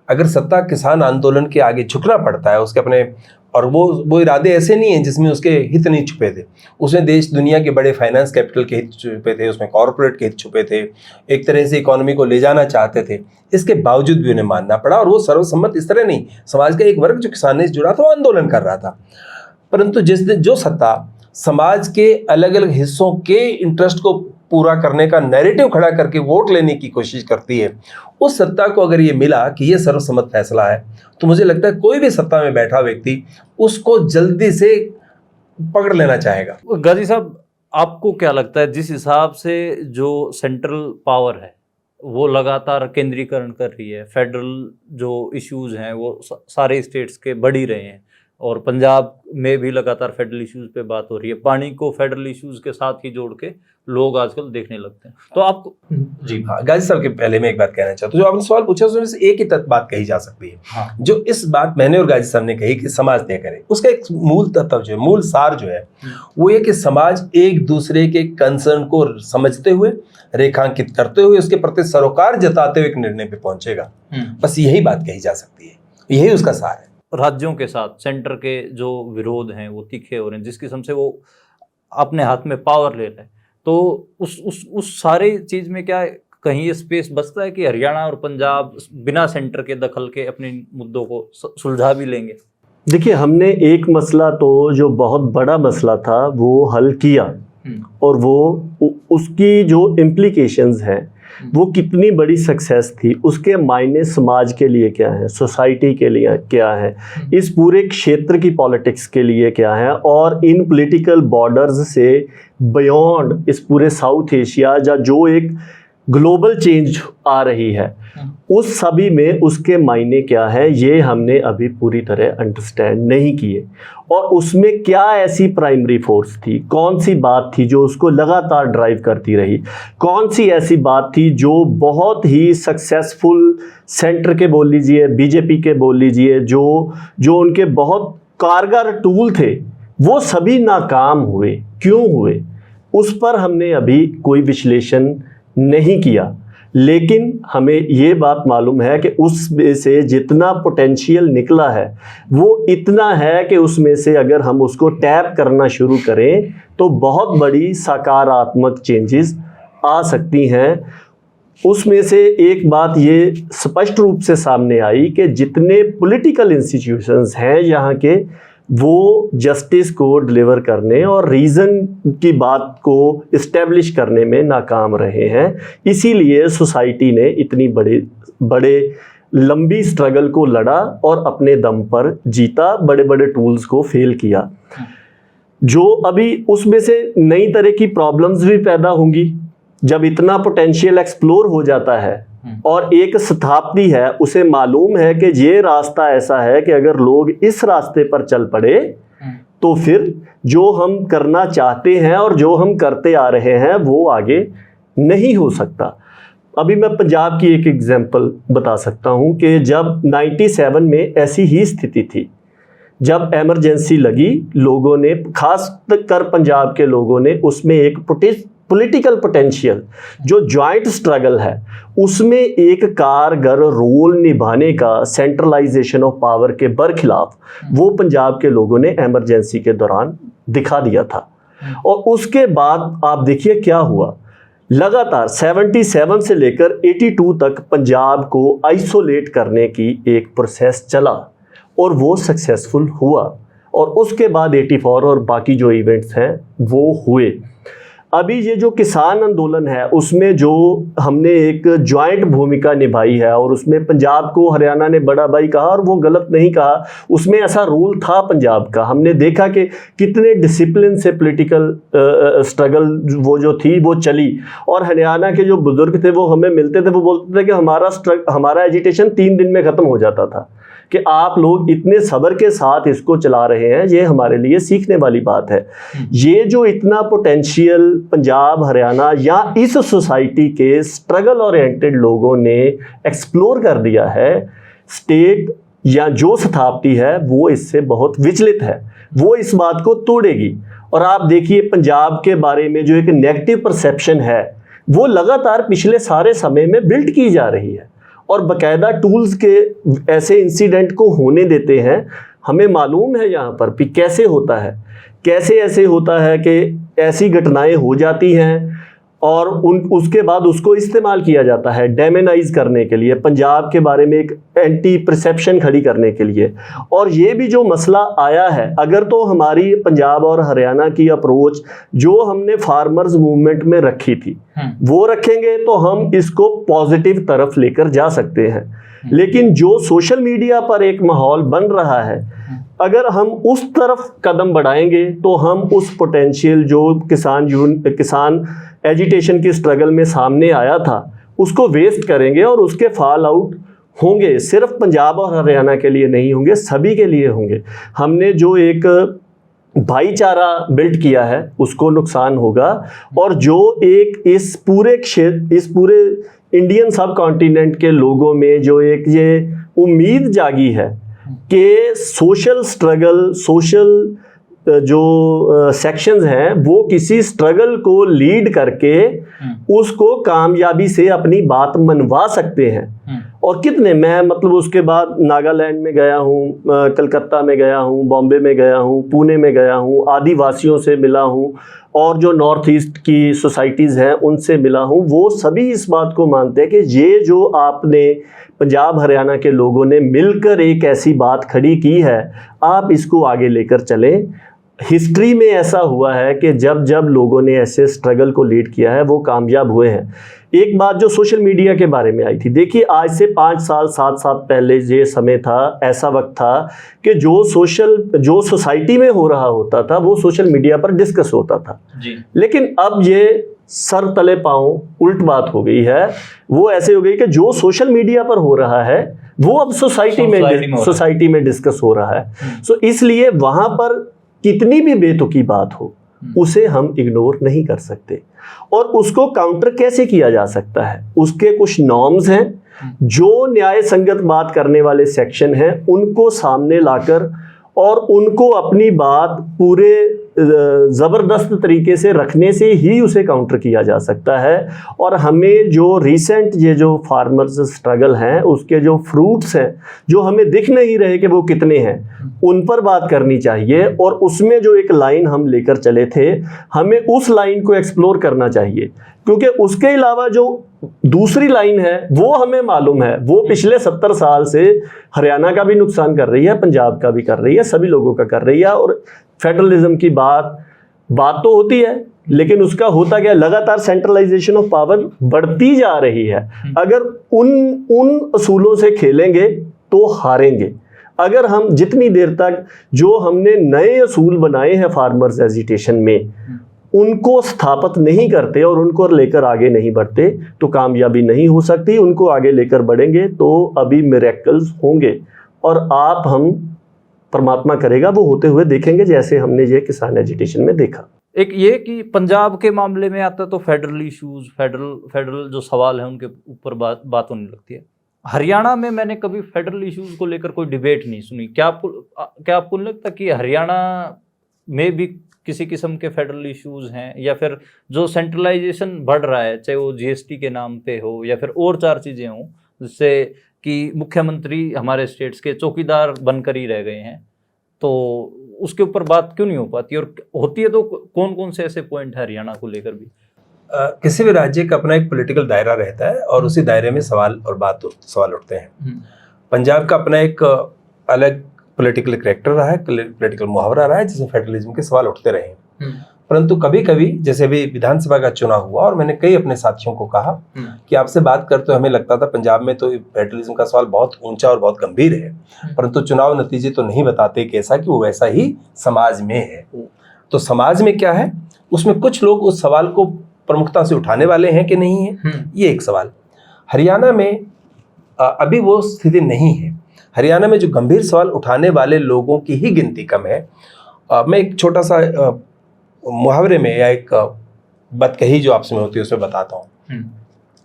अगर सत्ता किसान आंदोलन के आगे झुकना पड़ता है, उसके अपने, और वो इरादे ऐसे नहीं हैं जिसमें उसके हित नहीं छुपे थे, उसमें देश दुनिया के बड़े फाइनेंस कैपिटल के हित छुपे थे, उसमें कॉरपोरेट के हित छुपे थे, एक तरह से इकोनॉमी को ले जाना चाहते थे, इसके बावजूद भी उन्हें मानना पड़ा। और वो सर्वसम्मत इस तरह नहीं, समाज का एक वर्ग जो किसानों से जुड़ा था वो आंदोलन कर रहा था। परंतु जो सत्ता समाज के अलग अलग हिस्सों के इंटरेस्ट को पूरा करने का नैरेटिव खड़ा करके वोट लेने की कोशिश करती है, उस सत्ता को अगर ये मिला कि ये सर्वसम्मत फैसला है, तो मुझे लगता है कोई भी सत्ता में बैठा व्यक्ति उसको जल्दी से पकड़ लेना चाहेगा। गाजी साहब, आपको क्या लगता है, जिस हिसाब से जो सेंट्रल पावर है वो लगातार केंद्रीकरण कर रही है। फेडरल जो इश्यूज हैं वो सारे स्टेट्स के बढ़ ही रहे हैं, और पंजाब में भी लगातार फेडरल इश्यूज पे बात हो रही है। पानी को फेडरल इश्यूज के साथ ही जोड़ के लोग आजकल देखने लगते हैं। तो आपको जी हाँ, गाजी साहब के पहले मैं एक बात कहना चाहता हूँ। जो आपने सवाल पूछा उसमें से एक ही बात कही जा सकती है। हाँ। जो इस बात मैंने और गाजी साहब ने कही कि समाज तय करे, उसका एक मूल तत्व जो है, मूल सार जो है वो ये कि समाज एक दूसरे के कंसर्न को समझते हुए, रेखांकित करते हुए, उसके प्रति सरोकार जताते हुए एक निर्णय पे पहुंचेगा। बस यही बात कही जा सकती है, यही उसका सार है। राज्यों के साथ सेंटर के जो विरोध हैं वो तीखे हो रहे हैं, जिस किस्म से वो अपने हाथ में पावर ले रहे हैं, तो उस सारे चीज में क्या कहीं ये स्पेस बचता है कि हरियाणा और पंजाब बिना सेंटर के दखल के अपने मुद्दों को सुलझा भी लेंगे? देखिए, हमने एक मसला तो जो बहुत बड़ा मसला था वो हल किया, और वो उसकी जो इम्प्लीकेशंस हैं वो कितनी बड़ी सक्सेस थी, उसके मायने समाज के लिए क्या है, सोसाइटी के लिए क्या है, इस पूरे क्षेत्र की पॉलिटिक्स के लिए क्या है, और इन पॉलिटिकल बॉर्डर्स से बियॉन्ड इस पूरे साउथ एशिया जो एक ग्लोबल चेंज आ रही है, उस सभी में उसके मायने क्या है, ये हमने अभी पूरी तरह अंडरस्टैंड नहीं किए। और उसमें क्या ऐसी प्राइमरी फोर्स थी, कौन सी बात थी जो उसको लगातार ड्राइव करती रही, कौन सी ऐसी बात थी जो बहुत ही सक्सेसफुल सेंटर के बोल लीजिए, बीजेपी के बोल लीजिए, जो उनके बहुत कारगर टूल थे, वो सभी नाकाम हुए। क्यों हुए, उस पर हमने अभी कोई विश्लेषण नहीं किया, लेकिन हमें ये बात मालूम है कि उसमें से जितना पोटेंशियल निकला है वो इतना है कि उसमें से अगर हम उसको टैप करना शुरू करें तो बहुत बड़ी सकारात्मक चेंजेस आ सकती हैं। उसमें से एक बात ये स्पष्ट रूप से सामने आई कि जितने पॉलिटिकल इंस्टीट्यूशंस हैं यहाँ के, वो जस्टिस को डिलीवर करने और रीज़न की बात को इस्टेब्लिश करने में नाकाम रहे हैं। इसीलिए सोसाइटी ने इतनी बड़े लंबी स्ट्रगल को लड़ा और अपने दम पर जीता, बड़े बड़े टूल्स को फेल किया। जो अभी उसमें से नई तरह की प्रॉब्लम्स भी पैदा होंगी जब इतना पोटेंशियल एक्सप्लोर हो जाता है, और एक शताब्दी है उसे मालूम है कि ये रास्ता ऐसा है कि अगर लोग इस रास्ते पर चल पड़े तो फिर जो हम करना चाहते हैं और जो हम करते आ रहे हैं वो आगे नहीं हो सकता। अभी मैं पंजाब की एक एग्जांपल बता सकता हूं कि जब 97 में ऐसी ही स्थिति थी, जब इमरजेंसी लगी, लोगों ने, खास कर पंजाब के लोगों ने, उसमें एक पॉलिटिकल पोटेंशियल जो जॉइंट स्ट्रगल है उसमें एक कारगर रोल निभाने का, सेंट्रलाइजेशन ऑफ पावर के बरखिलाफ, वो पंजाब के लोगों ने इमरजेंसी के दौरान दिखा दिया था। और उसके बाद आप देखिए क्या हुआ, लगातार 77 से लेकर 82 तक पंजाब को आइसोलेट करने की एक प्रोसेस चला और वो सक्सेसफुल हुआ, और उसके बाद 84 और बाकी जो इवेंट्स हैं वो हुए। अभी ये जो किसान आंदोलन है उसमें जो हमने एक जॉइंट भूमिका निभाई है, और उसमें पंजाब को हरियाणा ने बड़ा भाई कहा, और वो गलत नहीं कहा, उसमें ऐसा रोल था पंजाब का। हमने देखा कि कितने डिसिप्लिन से पॉलिटिकल स्ट्रगल वो जो थी वो चली, और हरियाणा के जो बुजुर्ग थे वो हमें मिलते थे, वो बोलते थे कि हमारा एजिटेशन 3 दिन में ख़त्म हो जाता था, कि आप लोग इतने सब्र के साथ इसको चला रहे हैं, ये हमारे लिए सीखने वाली बात है। ये जो इतना पोटेंशियल पंजाब, हरियाणा या इस सोसाइटी के स्ट्रगल ओरिएंटेड लोगों ने एक्सप्लोर कर दिया है, स्टेट या जो शताब्दी है वो इससे बहुत विचलित है, वो इस बात को तोड़ेगी। और आप देखिए पंजाब के बारे में जो एक नेगेटिव परसेप्शन है वो लगातार पिछले सारे समय में बिल्ड की जा रही है, और बाकायदा टूल्स के ऐसे इंसिडेंट को होने देते हैं। हमें मालूम है यहाँ पर भी कैसे होता है, कैसे ऐसे होता है कि ऐसी घटनाएं हो जाती हैं और उसके बाद उसको इस्तेमाल किया जाता है डेमोनाइज करने के लिए, पंजाब के बारे में एक एंटी परसेप्शन खड़ी करने के लिए। और ये भी जो मसला आया है, अगर तो हमारी पंजाब और हरियाणा की अप्रोच जो हमने फार्मर्स मूवमेंट में रखी थी वो रखेंगे तो हम इसको पॉजिटिव तरफ लेकर जा सकते हैं। लेकिन जो सोशल मीडिया पर एक माहौल बन रहा है, अगर हम उस तरफ कदम बढ़ाएंगे तो हम उस पोटेंशियल जो किसान एजिटेशन की स्ट्रगल में सामने आया था उसको वेस्ट करेंगे और उसके फॉल आउट होंगे। सिर्फ पंजाब और हरियाणा के लिए नहीं होंगे, सभी के लिए होंगे। हमने जो एक भाईचारा बिल्ड किया है उसको नुकसान होगा, और जो एक इस पूरे क्षेत्र, इस पूरे इंडियन सब कॉन्टिनेंट के लोगों में जो एक ये उम्मीद जागी है कि सोशल स्ट्रगल, सोशल जो सेक्शंस हैं वो किसी स्ट्रगल को लीड करके उसको कामयाबी से अपनी बात मनवा सकते हैं। और कितने, मैं मतलब उसके बाद नागालैंड में गया हूँ, कलकत्ता में गया हूँ, बॉम्बे में गया हूँ, पुणे में गया हूँ, आदिवासियों से मिला हूँ, और जो नॉर्थ ईस्ट की सोसाइटीज़ हैं उनसे मिला हूँ। वो सभी इस बात को मानते हैं कि ये जो आपने पंजाब हरियाणा के लोगों ने मिलकर एक ऐसी बात खड़ी की है, आप इसको आगे लेकर चलें। हिस्ट्री में ऐसा हुआ है कि जब जब लोगों ने ऐसे स्ट्रगल को लीड किया है वो कामयाब हुए हैं। एक बात जो सोशल मीडिया के बारे में आई थी, देखिए आज से 5 साल 7 साल पहले ये समय था, ऐसा वक्त था कि जो सोसाइटी में हो रहा होता था वो सोशल मीडिया पर डिस्कस होता था जी। लेकिन अब ये सर तले पाँव उल्ट बात हो गई है। वो ऐसे हो गई कि जो सोशल मीडिया पर हो रहा है वो अब सोसाइटी में डिस्कस हो रहा है। सो इसलिए वहाँ पर कितनी भी बेतुकी बात हो उसे हम इग्नोर नहीं कर सकते। और उसको काउंटर कैसे किया जा सकता है, उसके कुछ नॉर्म्स हैं। जो न्याय संगत बात करने वाले सेक्शन हैं उनको सामने लाकर और उनको अपनी बात पूरे ज़बरदस्त तरीके से रखने से ही उसे काउंटर किया जा सकता है। और हमें जो रिसेंट ये जो फार्मर्स स्ट्रगल हैं उसके जो फ्रूट्स हैं जो हमें दिख नहीं रहे कि वो कितने हैं, उन पर बात करनी चाहिए। और उसमें जो एक लाइन हम लेकर चले थे, हमें उस लाइन को एक्सप्लोर करना चाहिए, क्योंकि उसके अलावा जो दूसरी लाइन है वो हमें मालूम है, वो पिछले 70 साल से हरियाणा का भी नुकसान कर रही है, पंजाब का भी कर रही है, सभी लोगों का कर रही है। और फेडरलिज्म की बात तो होती है, लेकिन उसका होता क्या, लगातार सेंट्रलाइजेशन ऑफ पावर बढ़ती जा रही है। अगर उन असूलों से खेलेंगे तो हारेंगे। अगर हम जितनी देर तक जो हमने नए असूल बनाए हैं फार्मर्स एजिटेशन में उनको स्थापित नहीं करते और उनको लेकर आगे नहीं बढ़ते तो कामयाबी नहीं हो सकती। उनको आगे लेकर बढ़ेंगे तो अभी मिरेकल्स होंगे, और आप हम परमात्मा करेगा वो होते हुए देखेंगे, जैसे हमने ये किसान एजिटेशन में देखा। एक ये कि पंजाब के मामले में आता तो फेडरल इश्यूज, फेडरल जो सवाल है उनके ऊपर बात होने लगती है। हरियाणा में मैंने कभी फेडरल इश्यूज को लेकर कोई डिबेट नहीं सुनी। क्या आपको नहीं लगता कि हरियाणा में भी किसी किस्म के फेडरल इश्यूज हैं, या फिर जो सेंट्रलाइजेशन बढ़ रहा है, चाहे वो जीएसटी के नाम पे हो या फिर और 4 चीज़ें हों, जिससे कि मुख्यमंत्री हमारे स्टेट्स के चौकीदार बनकर ही रह गए हैं, तो उसके ऊपर बात क्यों नहीं हो पाती? और होती है तो कौन कौन से ऐसे पॉइंट है हरियाणा को लेकर भी? किसी भी राज्य का अपना एक पॉलिटिकल दायरा रहता है और उसी दायरे में सवाल उठते हैं। पंजाब का अपना एक अलग पॉलिटिकल कैरेक्टर रहा है, पॉलिटिकल मुहावरा रहा है, जिसमें फेडरलिज्म के सवाल उठते रहे हैं। परंतु कभी कभी जैसे अभी विधानसभा का चुनाव हुआ और मैंने कई अपने साथियों को कहा कि आपसे बात करते हमें लगता था पंजाब में तो फेडरलिज्म का सवाल बहुत ऊंचा और बहुत गंभीर है, परंतु चुनाव नतीजे तो नहीं बताते कैसा कि वो वैसा ही समाज में है। तो समाज में क्या है, उसमें कुछ लोग उस सवाल को प्रमुखता से उठाने वाले हैं कि नहीं है, ये एक सवाल। हरियाणा में अभी वो स्थिति नहीं है। हरियाणा में जो गंभीर सवाल उठाने वाले लोगों की ही गिनती कम है। मैं एक छोटा सा मुहावरे में या एक बात कही जो आपसे में होती है उसमें बताता हूँ।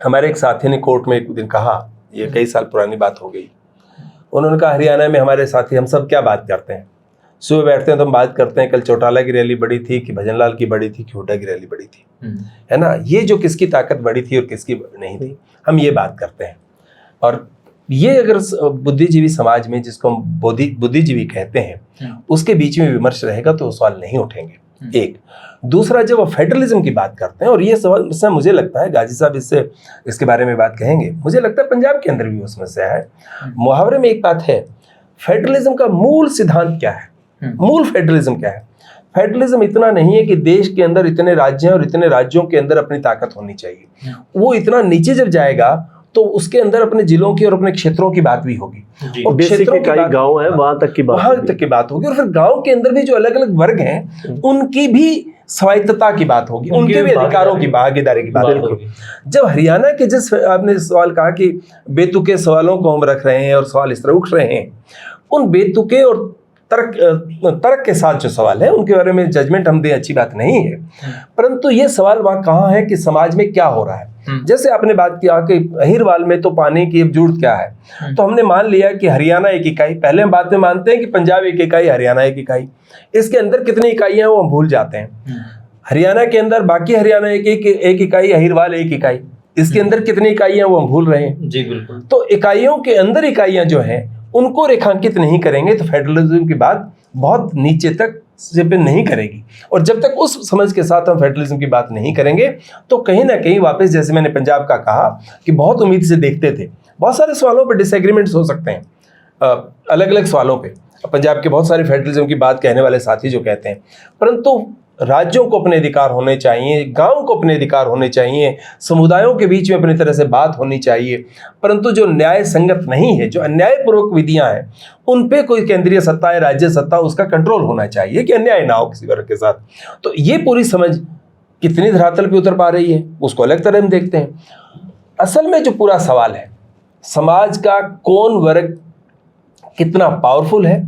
हमारे एक साथी ने कोर्ट में एक दिन कहा, ये कई साल पुरानी बात हो गई, उन्होंने कहा हरियाणा में हमारे साथी हम सब क्या बात करते हैं, सुबह बैठते हैं तो हम बात करते हैं कल चौटाला की रैली बड़ी थी कि भजनलाल की बड़ी थी कि हुड्डा की रैली बड़ी थी, है ना, ये जो किसकी ताकत बड़ी थी और किसकी नहीं थी, हम ये बात करते हैं। और ये अगर बुद्धिजीवी समाज में, जिसको हम बुद्धिजीवी कहते हैं, उसके बीच में विमर्श रहेगा तो सवाल नहीं उठेंगे। एक दूसरा, जब वो फेडरलिज्म की बात करते हैं, और ये सवाल मुझे लगता है गाजी साहब इसके बारे में बात कहेंगे, मुझे लगता है पंजाब के अंदर भी वो समस्या है। मुहावरे में एक बात है, फेडरलिज्म का मूल सिद्धांत क्या है, मूल फेडरलिज्म क्या है। फेडरलिज्म इतना नहीं है कि देश के अंदर इतने राज्य हैं और इतने राज्यों के अंदर अपनी ताकत होनी चाहिए। वो इतना नीचे जब जाएगा तो उसके अंदर अपने जिलों की और अपने क्षेत्रों की बात भी होगी, और क्षेत्रों की गांव है वहां तक की बात होगी, और फिर गांव के अंदर भी जो अलग अलग वर्ग हैं उनकी भी स्वायत्तता की बात होगी, उनके भी अधिकारों की भागीदारी की बात होगी। जब हरियाणा के जिस आपने सवाल कहा कि बेतुके सवालों को हम रख रहे हैं और सवाल इस तरह उठ रहे हैं, उन बेतुके और तर्क के साथ जो सवाल है उनके बारे में जजमेंट हम दें अच्छी बात नहीं है, परंतु ये सवाल वहाँ कहाँ है कि समाज में क्या हो रहा है। जैसे आपने बात किया कि अहिरवाल में तो पानी की अब जरूरत क्या है, तो हमने मान लिया कि हरियाणा एक इकाई, पहले हम बाद में मानते हैं कि पंजाब एक इकाई, हरियाणा एक इकाई, इसके अंदर कितनी इकाइयां वो हम भूल जाते हैं। हरियाणा के अंदर बाकी हरियाणा एक इकाई, अहिरवाल एक इकाई, इसके अंदर कितनी इकाइयां वो हम भूल रहे हैं। जी बिल्कुल। तो इकाइयों के अंदर इकाइयां जो हैं उनको रेखांकित नहीं करेंगे तो फेडरलिज्म की बात बहुत नीचे तक डिपेंड नहीं करेगी। और जब तक उस समझ के साथ हम फेडरलिज्म की बात नहीं करेंगे तो कहीं ना कहीं वापस, जैसे मैंने पंजाब का कहा कि बहुत उम्मीद से देखते थे, बहुत सारे सवालों पर डिसएग्रीमेंट्स हो सकते हैं, अलग अलग सवालों पे पंजाब के बहुत सारे फेडरलिज्म की बात कहने वाले साथी जो कहते हैं, परंतु राज्यों को अपने अधिकार होने चाहिए, गांव को अपने अधिकार होने चाहिए, समुदायों के बीच में अपनी तरह से बात होनी चाहिए, परंतु जो न्याय संगत नहीं है, जो अन्यायपूर्वक विधियां हैं, उन पे कोई केंद्रीय सत्ता या राज्य सत्ता उसका कंट्रोल होना चाहिए कि अन्याय ना हो किसी वर्ग के साथ। तो ये पूरी समझ कितनी धरातल पे उतर पा रही है उसको अलग तरह हम देखते हैं। असल में जो पूरा सवाल है, समाज का कौन वर्ग कितना पावरफुल है,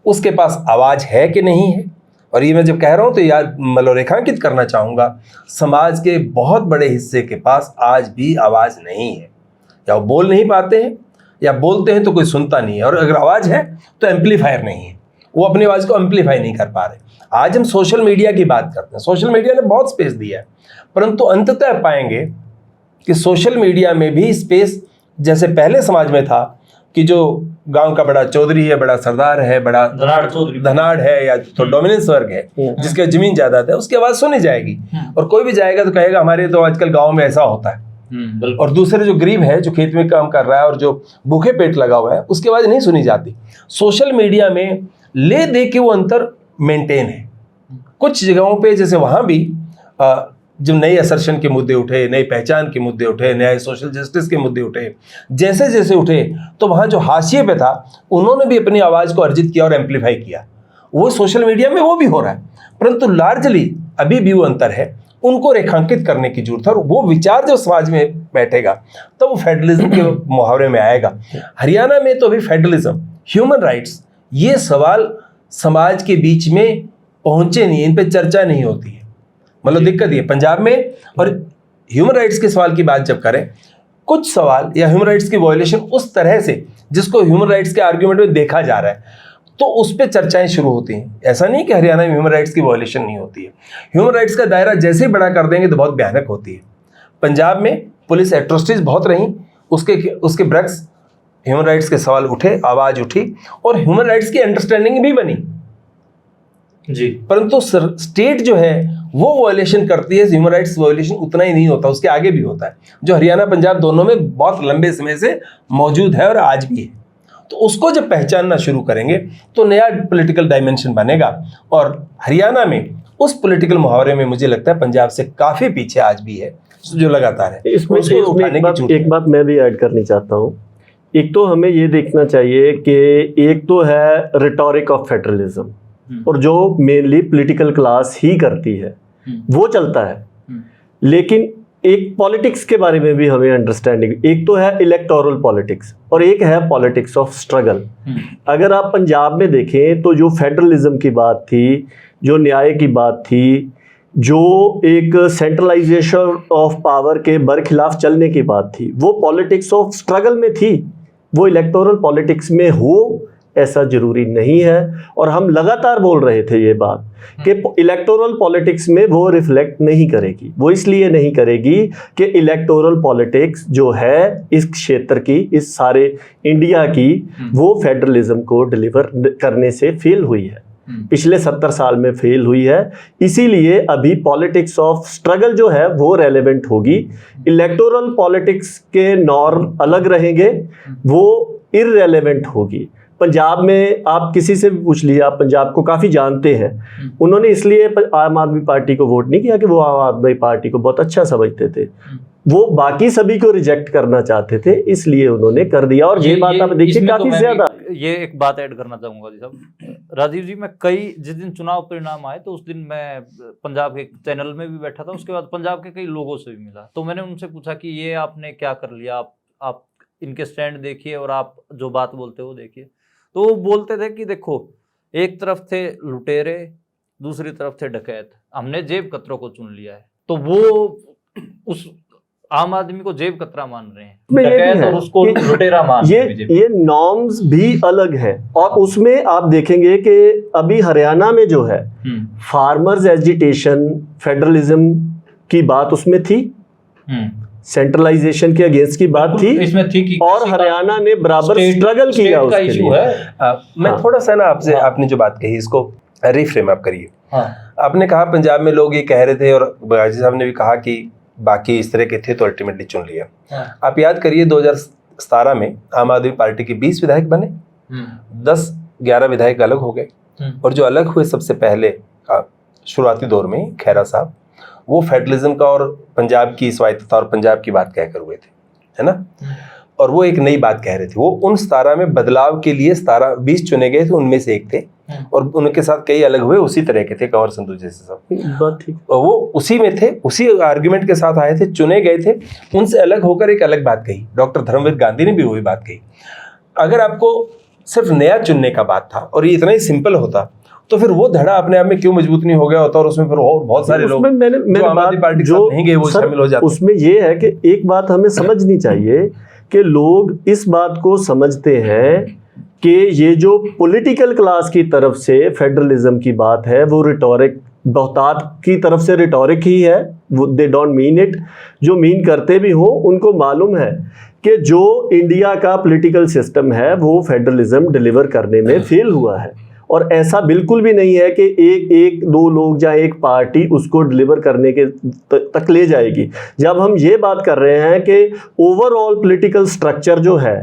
उसके पास आवाज है कि नहीं है। और ये मैं जब कह रहा हूं तो याद मतलब रेखांकित करना चाहूंगा, समाज के बहुत बड़े हिस्से के पास आज भी आवाज नहीं है, या वो बोल नहीं पाते हैं या बोलते हैं तो कोई सुनता नहीं है, और अगर आवाज है तो एम्पलीफायर नहीं है, वो अपनी आवाज को एम्पलीफाई नहीं कर पा रहे। आज हम सोशल मीडिया की बात करते हैं, सोशल मीडिया ने बहुत स्पेस दिया है, परंतु अंततः पाएंगे कि सोशल मीडिया में भी स्पेस जैसे पहले समाज में था कि जो गांव का बड़ा चौधरी है, बड़ा सरदार है, बड़ा धनाढ़ है या तो डोमिनेंस वर्ग है जिसके जमीन जायदाद है, उसकी आवाज सुनी जाएगी। और कोई भी जाएगा तो कहेगा हमारे तो आजकल गांव में ऐसा होता है। और दूसरे जो गरीब है, जो खेत में काम कर रहा है और जो भूखे पेट लगा हुआ है, उसकी आवाज नहीं सुनी जाती। सोशल मीडिया में ले दे के वो अंतर मेंटेन है। कुछ जगहों पे जैसे वहां भी जब नए असर्शन के मुद्दे उठे, नई पहचान के मुद्दे उठे, नए सोशल जस्टिस के मुद्दे उठे, जैसे जैसे उठे, तो वहाँ जो हाशिए पे था उन्होंने भी अपनी आवाज़ को अर्जित किया और एम्पलीफाई किया। वो सोशल मीडिया में वो भी हो रहा है, परंतु लार्जली अभी भी वो अंतर है, उनको रेखांकित करने की जरूरत है। और वो विचार जब समाज में बैठेगा तो वो फेडरलिज्म के मुहावरे में आएगा। हरियाणा में तो अभी फेडरलिज्म, ह्यूमन राइट्स, ये सवाल समाज के बीच में पहुँचे नहीं, इन पर चर्चा नहीं होती है। मतलब दिक्कत ये पंजाब में, और ह्यूमन राइट्स के सवाल की बात जब करें, कुछ सवाल या ह्यूमन राइट्स की वायलेशन उस तरह से जिसको ह्यूमन राइट्स के आर्ग्यूमेंट में देखा जा रहा है, तो उस पर चर्चाएं शुरू होती हैं। ऐसा नहीं कि हरियाणा में ह्यूमन राइट्स की वायलेशन नहीं होती है, ह्यूमन राइट्स का दायरा जैसे ही बड़ा कर देंगे तो बहुत भयानक होती है। पंजाब में पुलिस एट्रोसिटीज बहुत रहीं, उसके ब्रक्स ह्यूमन राइट्स के सवाल उठे, आवाज़ उठी और ह्यूमन राइट्स की अंडरस्टैंडिंग भी बनी जी। परंतु स्टेट जो है वो वायलेशन करती है, ह्यूमन राइट्स वायलेशन उतना ही नहीं होता, उसके आगे भी होता है, जो हरियाणा पंजाब दोनों में बहुत लंबे समय से मौजूद है और आज भी है। तो उसको जब पहचानना शुरू करेंगे तो नया पॉलिटिकल डायमेंशन बनेगा। और हरियाणा में उस पॉलिटिकल मुहावरे में मुझे लगता है पंजाब से काफ़ी पीछे आज भी है, जो लगातार है। इसमें एक बात मैं भी ऐड करनी चाहता हूँ। एक तो हमें ये देखना चाहिए कि एक तो है रिटोरिक ऑफ फेडरलिज्म, और जो मेनली पॉलिटिकल क्लास ही करती है वो चलता है, लेकिन एक पॉलिटिक्स के बारे में भी हमें अंडरस्टैंडिंग, एक तो है इलेक्टोरल पॉलिटिक्स और एक है पॉलिटिक्स ऑफ स्ट्रगल। अगर आप पंजाब में देखें तो जो फेडरलिज्म की बात थी, जो न्याय की बात थी, जो एक सेंट्रलाइजेशन ऑफ पावर के बरखिलाफ चलने की बात थी, वो पॉलिटिक्स ऑफ स्ट्रगल में थी। वो इलेक्टोरल पॉलिटिक्स में हो ऐसा जरूरी नहीं है। और हम लगातार बोल रहे थे ये बात कि इलेक्टोरल पॉलिटिक्स में वो रिफ्लेक्ट नहीं करेगी। वो इसलिए नहीं करेगी कि इलेक्टोरल पॉलिटिक्स जो है इस क्षेत्र की, इस सारे इंडिया की, वो फेडरलिज्म को डिलीवर करने से फेल हुई है, पिछले 70 साल में फेल हुई है। इसीलिए अभी पॉलिटिक्स ऑफ स्ट्रगल जो है वो रेलेवेंट होगी। इलेक्टोरल पॉलिटिक्स के नॉर्म अलग रहेंगे, वो इररेलेवेंट होगी। पंजाब में आप किसी से भी पूछ लीजिए, आप पंजाब को काफ़ी जानते हैं, उन्होंने इसलिए आम आदमी पार्टी को वोट नहीं किया कि वो आम आदमी पार्टी को बहुत अच्छा समझते थे, वो बाकी सभी को रिजेक्ट करना चाहते थे, इसलिए उन्होंने कर दिया। और ये बात आप देखिए काफी ज्यादा, ये एक बात ऐड करना चाहूंगा जी साहब, राजीव जी, मैं जिस दिन चुनाव परिणाम आए तो उस दिन मैं पंजाब के चैनल में भी बैठा था, उसके बाद पंजाब के कई लोगों से भी मिला, तो मैंने उनसे पूछा कि ये आपने क्या कर लिया, आप इनके स्टैंड देखिए और आप जो बात बोलते हो वो देखिए। तो वो बोलते थे कि देखो, एक तरफ थे लुटेरे, दूसरी तरफ थे डकैत, हमने जेब कतरों को चुन लिया है। तो वो उस आम आदमी को जेब कतरा मान रहे हैं, डकैत और उसको लुटेरा मान रहे हैं। ये नॉर्म्स भी अलग है। और उसमें आप देखेंगे कि अभी हरियाणा में जो है फार्मर्स एजिटेशन, फेडरलिज्म की बात उसमें थी, सेंट्रलाइजेशन के अगेंस्ट की बात थी, इसमें थी कि और हरियाणा ने बराबर स्ट्रगल किया उसके लिए। मैं थोड़ा सा ना आपसे, आपने जो बात कही इसको रिफ्रेम आप करिए। आपने कहा पंजाब में लोग ये कह रहे थे, और बगाजी साहब ने भी कहा कि बाकी इस तरह के थे तो अल्टीमेटली चुन लिया। आप याद करिए 2017 में आम आदमी पार्टी के 20 विधायक बने, 10-11 विधायक अलग हो गए, और जो अलग हुए सबसे पहले शुरुआती दौर में खैरा साहब, वो फेडरलिज्म का और पंजाब की स्वायत्तता और पंजाब की बात कहकर हुए थे, है ना। और वो एक नई बात कह रहे थे। वो उन 17 में बदलाव के लिए 20 चुने गए थे, उनमें से एक थे, और उनके साथ कई अलग हुए उसी तरह के थे, कंवर संधू जैसे सब, और वो उसी में थे, उसी आर्गुमेंट के साथ आए थे, चुने गए थे। उनसे अलग होकर एक अलग बात कही डॉक्टर धर्मवीर गांधी ने भी वही बात कही। अगर आपको सिर्फ नया चुनने का बात था और ये इतना ही सिंपल होता, तो फिर वो धड़ा अपने आप में क्यों मजबूत नहीं हो गया होता, और उसमें फिर और बहुत सारे लोग जो आम आदमी पार्टी के साथ नहीं गए वो शामिल हो जाते। उसमें ये है कि एक बात हमें समझनी चाहिए कि लोग इस बात को समझते हैं कि ये जो पॉलिटिकल क्लास की तरफ से फेडरलिज्म की बात है वो रिटोरिक, बहुतात की तरफ से रिटोरिक ही है, वो दे डोंट मीन इट। जो मीन करते भी हो उनको मालूम है कि जो इंडिया का पॉलिटिकल सिस्टम है वो फेडरलिज्म डिलीवर करने में फेल हुआ है, और ऐसा बिल्कुल भी नहीं है कि एक दो लोग या एक पार्टी उसको डिलीवर करने के तक ले जाएगी। जब हम ये बात कर रहे हैं कि ओवरऑल पॉलिटिकल स्ट्रक्चर जो है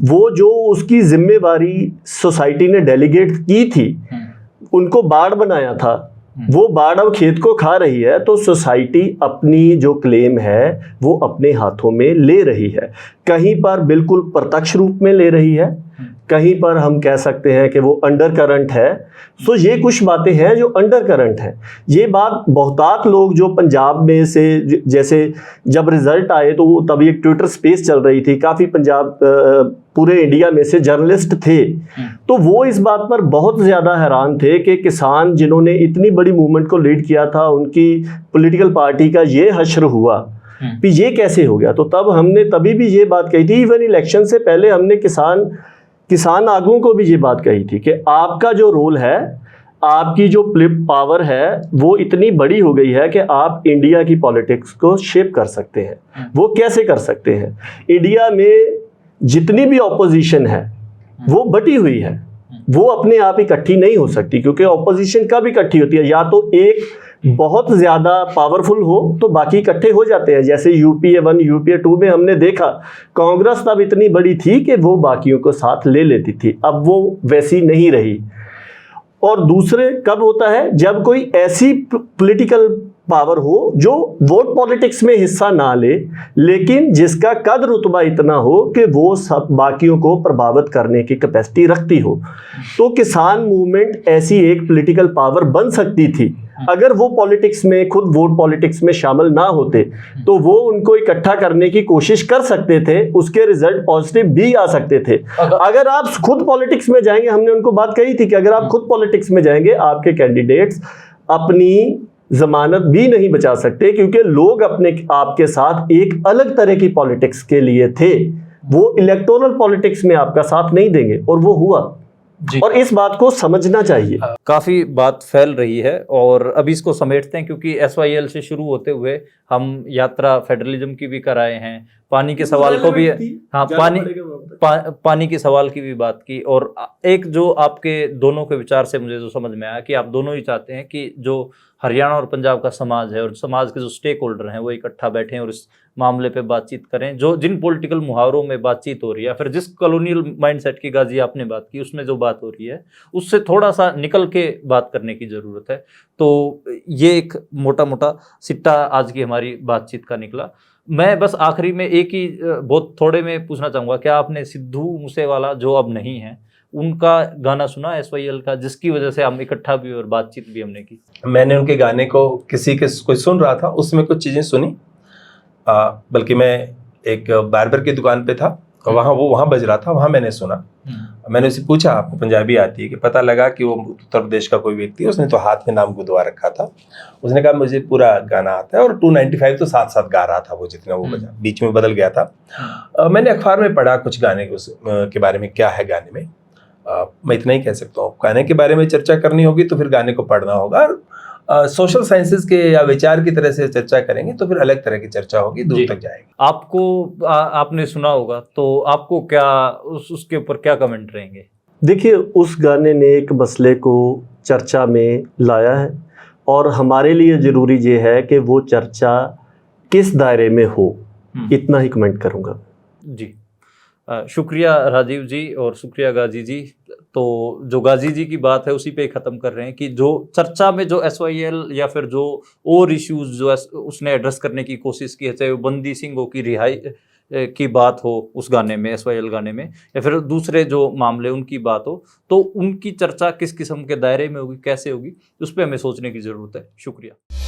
वो जो उसकी जिम्मेवारी सोसाइटी ने डेलीगेट की थी, उनको बाढ़ बनाया था, वो बाढ़ अब खेत को खा रही है, तो सोसाइटी अपनी जो क्लेम है वो अपने हाथों में ले रही है। कहीं पर बिल्कुल प्रत्यक्ष रूप में ले रही है, कहीं पर हम कह सकते हैं कि वो अंडर करंट है। सो ये कुछ बातें हैं जो अंडर करंट है। ये बात बहुतात लोग जो पंजाब में से, जैसे जब रिजल्ट आए तो तभी एक ट्विटर स्पेस चल रही थी, काफ़ी पंजाब पूरे इंडिया में से जर्नलिस्ट थे, तो वो इस बात पर बहुत ज़्यादा हैरान थे कि किसान जिन्होंने इतनी बड़ी मूवमेंट को लीड किया था, उनकी पॉलिटिकल पार्टी का ये हश्र हुआ, कि ये कैसे हो गया। तो तब हमने तभी भी ये बात कही थी, इवन इलेक्शन से पहले हमने किसान आगुओं को भी ये बात कही थी कि आपका जो रोल है, आपकी जो पावर है वो इतनी बड़ी हो गई है कि आप इंडिया की पॉलिटिक्स को शेप कर सकते हैं। वो कैसे कर सकते हैं? इंडिया में जितनी भी ऑपोजिशन है वो बटी हुई है, वो अपने आप इकट्ठी नहीं हो सकती, क्योंकि ऑपोजिशन कब इकट्ठी होती है? या तो एक बहुत ज़्यादा पावरफुल हो तो बाकी इकट्ठे हो जाते हैं। जैसे यूपीए 1 यूपीए 2 में हमने देखा, कांग्रेस तब इतनी बड़ी थी कि वो बाकियों को साथ ले लेती थी, अब वो वैसी नहीं रही। और दूसरे कब होता है? जब कोई ऐसी पॉलिटिकल पावर हो जो वोट पॉलिटिक्स में हिस्सा ना ले, लेकिन जिसका कद रुतबा इतना हो कि वो सब बाकियों को प्रभावित करने की कैपेसिटी रखती हो। तो किसान मूवमेंट ऐसी एक पॉलिटिकल पावर बन सकती थी अगर वो पॉलिटिक्स में, खुद वोट पॉलिटिक्स में शामिल ना होते, तो वो उनको इकट्ठा करने की कोशिश कर सकते थे, उसके रिजल्ट पॉजिटिव भी आ सकते थे। अगर आप खुद पॉलिटिक्स में जाएंगे, हमने उनको बात कही थी कि अगर आप खुद पॉलिटिक्स में जाएंगे, आपके कैंडिडेट्स अपनी जमानत भी नहीं बचा सकते, क्योंकि लोग अपने आपके साथ एक अलग तरह की पॉलिटिक्स के लिए थे, वो इलेक्टोरल पॉलिटिक्स में आपका साथ नहीं देंगे, और वो हुआ। और इस बात को समझना चाहिए। काफी बात फैल रही है और अभी इसको समेटते हैं, क्योंकि SYL से शुरू होते हुए हम यात्रा फेडरलिज्म की भी कराए हैं, पानी के सवाल को भी, हाँ, पानी के सवाल की भी बात की। और एक जो आपके दोनों के विचार से मुझे जो समझ में आया कि आप दोनों ही चाहते हैं कि जो हरियाणा और पंजाब का समाज है और समाज के जो स्टेक होल्डर हैं वो इकट्ठा बैठें और इस मामले पे बातचीत करें, जो जिन पॉलिटिकल मुहावरों में बातचीत हो रही है, फिर जिस कॉलोनियल माइंडसेट की गाजी आपने बात की उसमें जो बात हो रही है उससे थोड़ा सा निकल के बात करने की ज़रूरत है। तो ये एक मोटा मोटा सिट्टा आज की हमारी बातचीत का निकला। मैं बस आखिरी में एक ही बहुत थोड़े में पूछना चाहूँगा, क्या आपने सिद्धू मूसेवाला जो अब नहीं है उनका गाना सुना SYL का, जिसकी वजह से हम इकट्ठा भी और बातचीत भी हमने की? मैंने उनके गाने को कोई सुन रहा था, उसमें कुछ चीज़ें सुनी, बल्कि मैं एक बार्बर की दुकान पे था और वहाँ बज रहा था, वहाँ मैंने सुना। मैंने उसे पूछा आपको पंजाबी आती है कि, पता लगा कि वो उत्तर प्रदेश का कोई व्यक्ति है, उसने तो हाथ में नाम गुदवा रखा था। उसने कहा मुझे पूरा गाना आता है, और 295 तो साथ साथ गा रहा था वो, जितना वो बजा, बीच में बदल गया था। मैंने अखबार में पढ़ा कुछ गाने के बारे में, क्या है गाने में, मैं इतना ही कह सकता हूँ। गाने के बारे में चर्चा करनी होगी तो फिर गाने को पढ़ना होगा, सोशल साइंसेज के या विचार की तरह से चर्चा करेंगे तो फिर अलग तरह की चर्चा होगी, दूर तक जाएगी। आपको आपने सुना होगा तो आपको क्या उसके ऊपर क्या कमेंट रहेंगे? देखिए, उस गाने ने एक मसले को चर्चा में लाया है और हमारे लिए ज़रूरी ये है कि वो चर्चा किस दायरे में हो, इतना ही कमेंट करूँगा। जी, शुक्रिया राजीव जी और शुक्रिया गाजी जी। तो जो गाजी जी की बात है उसी पे ख़त्म कर रहे हैं कि जो चर्चा में जो SYL या फिर जो और इश्यूज जो उसने एड्रेस करने की कोशिश की है, चाहे वो बंदी सिंह की रिहाई की बात हो उस गाने में, SYL गाने में, या फिर दूसरे जो मामले उनकी बात हो, तो उनकी चर्चा किस किस्म के दायरे में होगी, कैसे होगी, उस पर हमें सोचने की ज़रूरत है। शुक्रिया।